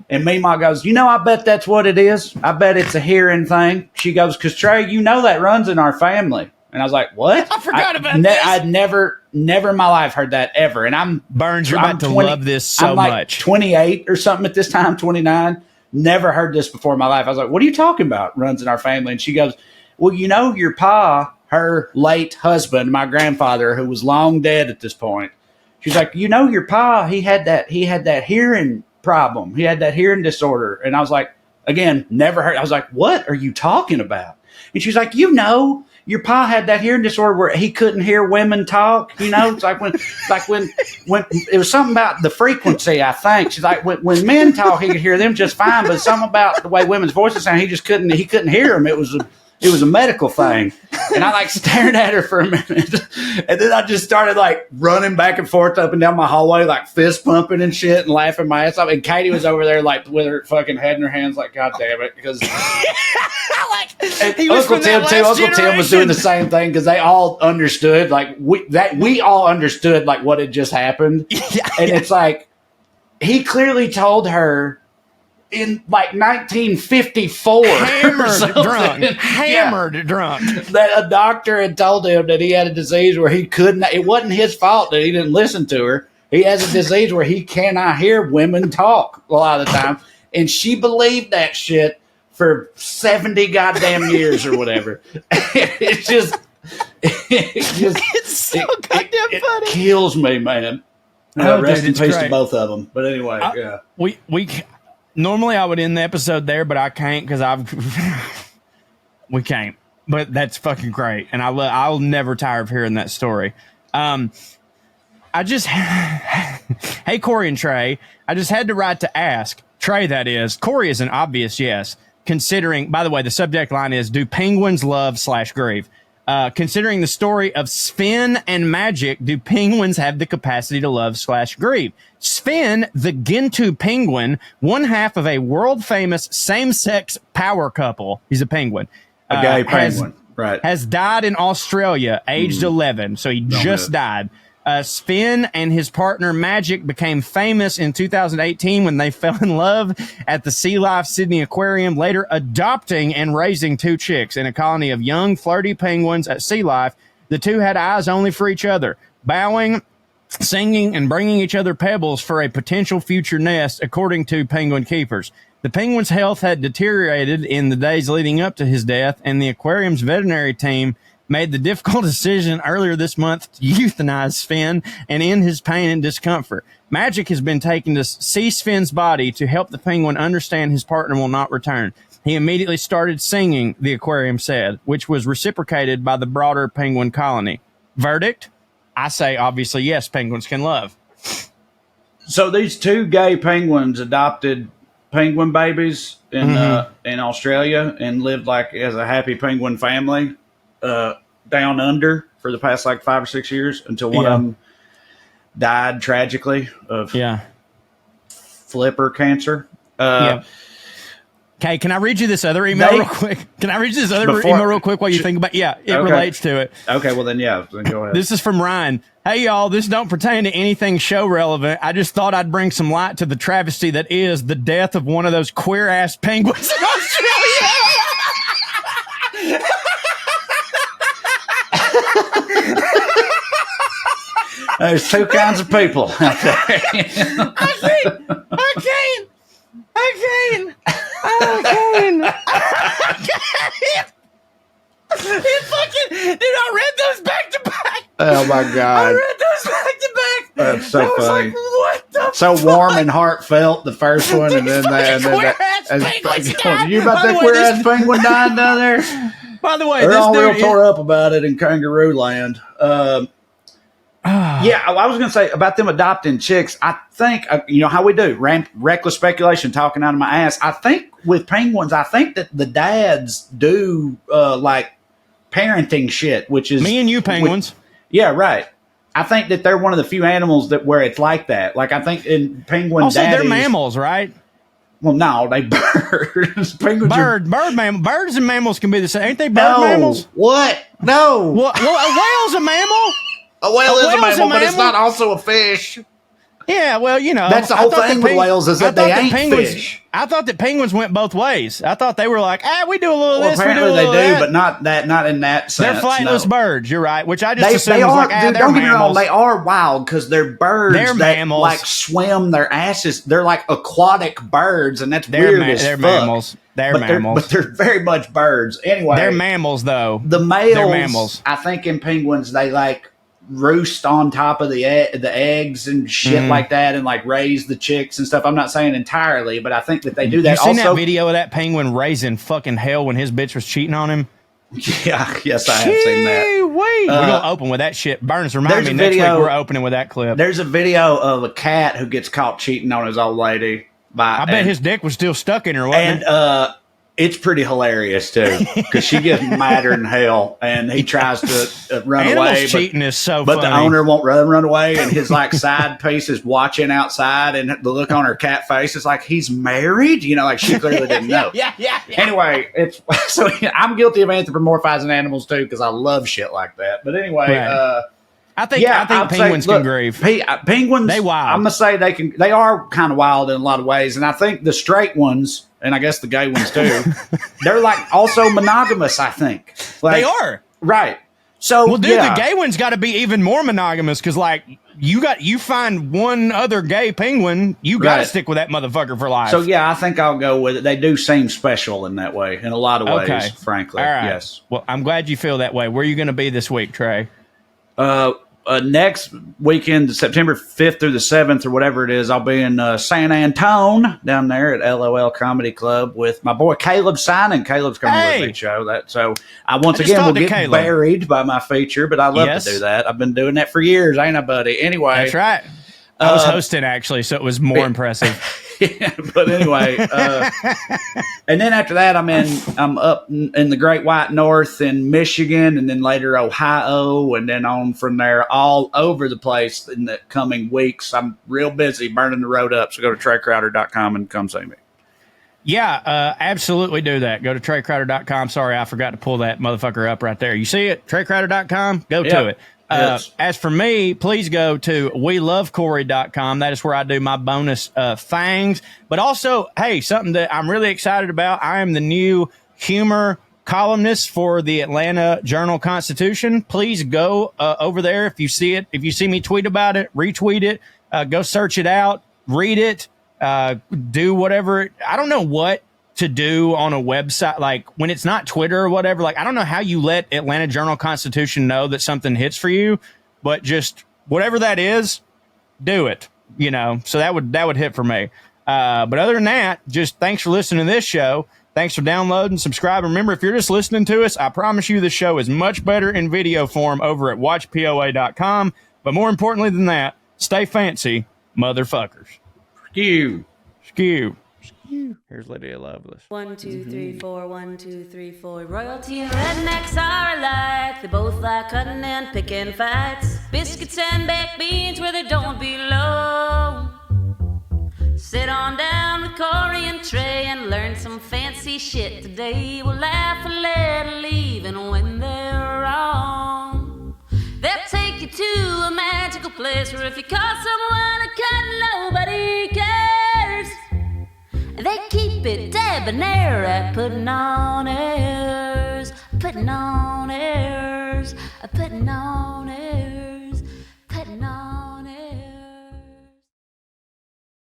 And Meemaw goes, you know, I bet that's what it is. I bet it's a hearing thing. She goes, because Trae, you know that runs in our family. And I was like, what? I forgot about this. I'd never in my life heard that ever. And I'm Burns, you're about to love this so I'm like much. 28 or something at this time, 29. Never heard this before in my life. I was like, what are you talking about? Runs in our family. And she goes, well, you know, your pa, her late husband, my grandfather, who was long dead at this point. She's like, you know, your pa, he had that hearing problem. He had that hearing disorder. And I was like, again, never heard. I was like, what are you talking about? And she's like, you know, your pa had that hearing disorder where he couldn't hear women talk. You know, it's like when it was something about the frequency, I think. She's like, when men talk, he could hear them just fine, but something about the way women's voices sound, he couldn't hear them. It was a medical thing. And I like stared at her for a minute. And then I just started like running back and forth up and down my hallway, like fist pumping and shit and laughing my ass off. And Katie was over there like with her fucking head in her hands, like, God damn it. Because Uncle Tim was doing the same thing because they all understood, like we all understood like what had just happened. And it's like, he clearly told her in like 1954, hammered drunk, that a doctor had told him that he had a disease where he couldn't. It wasn't his fault that he didn't listen to her. He has a disease where he cannot hear women talk a lot of the time. and she believed that shit for 70 goddamn years or whatever. It's so goddamn funny. It kills me, man. Rest in peace to both of them. But anyway, yeah. We normally I would end the episode there, but I can't because we can't. But that's fucking great, and I'll never tire of hearing that story. Hey, Corey and Trae, I just had to write to ask. Trae, that is. Corey is an obvious yes. Considering, by the way, the subject line is, do penguins love/grieve? Considering the story of Sven and Magic, do penguins have the capacity to love/grieve? Sven, the Gentoo penguin, one half of a world-famous same-sex power couple. He's a penguin. A gay penguin, right. Has died in Australia, aged 11. So he just died. Sven and his partner Magic became famous in 2018 when they fell in love at the Sea Life Sydney Aquarium, later adopting and raising 2 chicks in a colony of young, flirty penguins at Sea Life. The two had eyes only for each other, bowing, singing, and bringing each other pebbles for a potential future nest, according to penguin keepers. The penguin's health had deteriorated in the days leading up to his death, and the aquarium's veterinary team made the difficult decision earlier this month to euthanize Sven and end his pain and discomfort. Magic has been taken to see Sven's body to help the penguin understand his partner will not return. He immediately started singing, the aquarium said, which was reciprocated by the broader penguin colony. Verdict? I say, obviously, yes, penguins can love. So these 2 gay penguins adopted penguin babies in Australia and lived like as a happy penguin family down under for the past like 5 or 6 years until one of them died tragically of flipper cancer. Okay, can I read you this other email real quick? Can I read you this other email real quick while you think about it? Yeah, it relates to it. Okay, well then, then go ahead. This is from Ryan. Hey, y'all, this don't pertain to anything show relevant. I just thought I'd bring some light to the travesty that is the death of one of those queer-ass penguins in Australia. There's 2 kinds of people out there. I can't. Dude, I read those back to back. Oh my God. I read those back to back. That's so funny. Like, what the so fuck? Warm and heartfelt, the first one, and then that. You about that queer ass penguin dying down there? By the way, they're all real tore up about it in kangaroo land. Yeah, I was going to say about them adopting chicks. I think, you know how we do, reckless speculation, talking out of my ass. I think with penguins, I think that the dads do like parenting shit, which is me and you penguins. Yeah, right. I think that they're one of the few animals that where it's like that. Like I think in penguin also, daddies, they're mammals, right? Well, no, they birds. Penguins birds and mammals can be the same. Ain't they mammals? What? No. Well, a whale's a mammal. A whale is a mammal, but it's not also a fish. Yeah, well, you know. That's the whole thing with whales is that they ain't fish. I thought that penguins went both ways. I thought they were like, we do a little this, we do a little apparently they do, that. but not in that sense. They're flightless birds, you're right, which I just they assumed are, was like, dude, don't get me wrong, they are wild because they're birds they're that mammals. like swim their asses. They're like aquatic birds, and that's weird as they're fuck. Mammals. They're mammals. But they're very much birds. Anyway. They're mammals, though. The males, they're mammals. I think in penguins, they like roost on top of the eggs and shit like that and like raise the chicks and stuff. I'm not saying entirely, but I think that they do that. You seen also, that video of that penguin raising fucking hell when his bitch was cheating on him? Yeah, yes, I have seen that. We're gonna open with that shit. Burns, remind me next week we're opening with that clip. There's a video of a cat who gets caught cheating on his old lady. I bet his dick was still stuck in her, wasn't it? It's pretty hilarious too, because she gets madder than hell, and he tries to run away. Cheating is so but funny. The owner won't run away, and his like side piece is watching outside, and the look on her cat face is like he's married. You know, like she clearly didn't know. Yeah. Anyway, it's so I'm guilty of anthropomorphizing animals too, because I love shit like that. But anyway, right. I think penguins can grieve. Penguins, they wild. I'm gonna say they are kind of wild in a lot of ways, and I think the straight ones, and I guess the gay ones too, they're like also monogamous. I think they are right. So well, dude, the gay one's got to be even more monogamous because, like, you find one other gay penguin, you got to stick with that motherfucker for life. So yeah, I think I'll go with it. They do seem special in that way, in a lot of ways, frankly. All right. Yes. Well, I'm glad you feel that way. Where are you going to be this week, Trae? Next weekend, September 5th through the 7th or whatever it is, I'll be in San Antone down there at LOL Comedy Club with my boy Caleb Signing. Caleb's coming with me, show. So I once again will get buried by my feature, but I love to do that. I've been doing that for years, ain't I, buddy? Anyway. That's right. I was hosting, actually, so it was more impressive. Yeah, but anyway, and then after that, I'm up in the Great White North in Michigan, and then later Ohio, and then on from there all over the place in the coming weeks. I'm real busy burning the road up, so go to TraeCrowder.com and come see me. Yeah, absolutely do that. Go to TraeCrowder.com. Sorry, I forgot to pull that motherfucker up right there. You see it? TraeCrowder.com. Go to it. Yes. As for me, please go to WeLoveCorey.com. That is where I do my bonus fangs. But also, hey, something that I'm really excited about. I am the new humor columnist for the Atlanta Journal-Constitution. Please go over there if you see it. If you see me tweet about it, retweet it. Go search it out. Read it. Do whatever. I don't know what to do on a website, like when it's not Twitter or whatever. Like, I don't know how you let Atlanta Journal-Constitution know that something hits for you, but just whatever that is, do it, you know? So that would hit for me. But other than that, just thanks for listening to this show. Thanks for downloading, subscribing. Remember, if you're just listening to us, I promise you the show is much better in video form over at watchpoa.com. But more importantly than that, stay fancy, motherfuckers. Skew. Here's Lydia Loveless. 1, 2, 3, 4, 1, 2, 3, 4. Royalty and rednecks are alike. They both like cutting and picking fights. Biscuits and baked beans where they don't belong. Sit on down with Corey and Trae and learn some fancy shit today. We'll laugh a little even when they're wrong. They'll take you to a magical place where if you call someone a cunt, nobody cares. They keep it debonair at putting on airs, putting on airs, putting on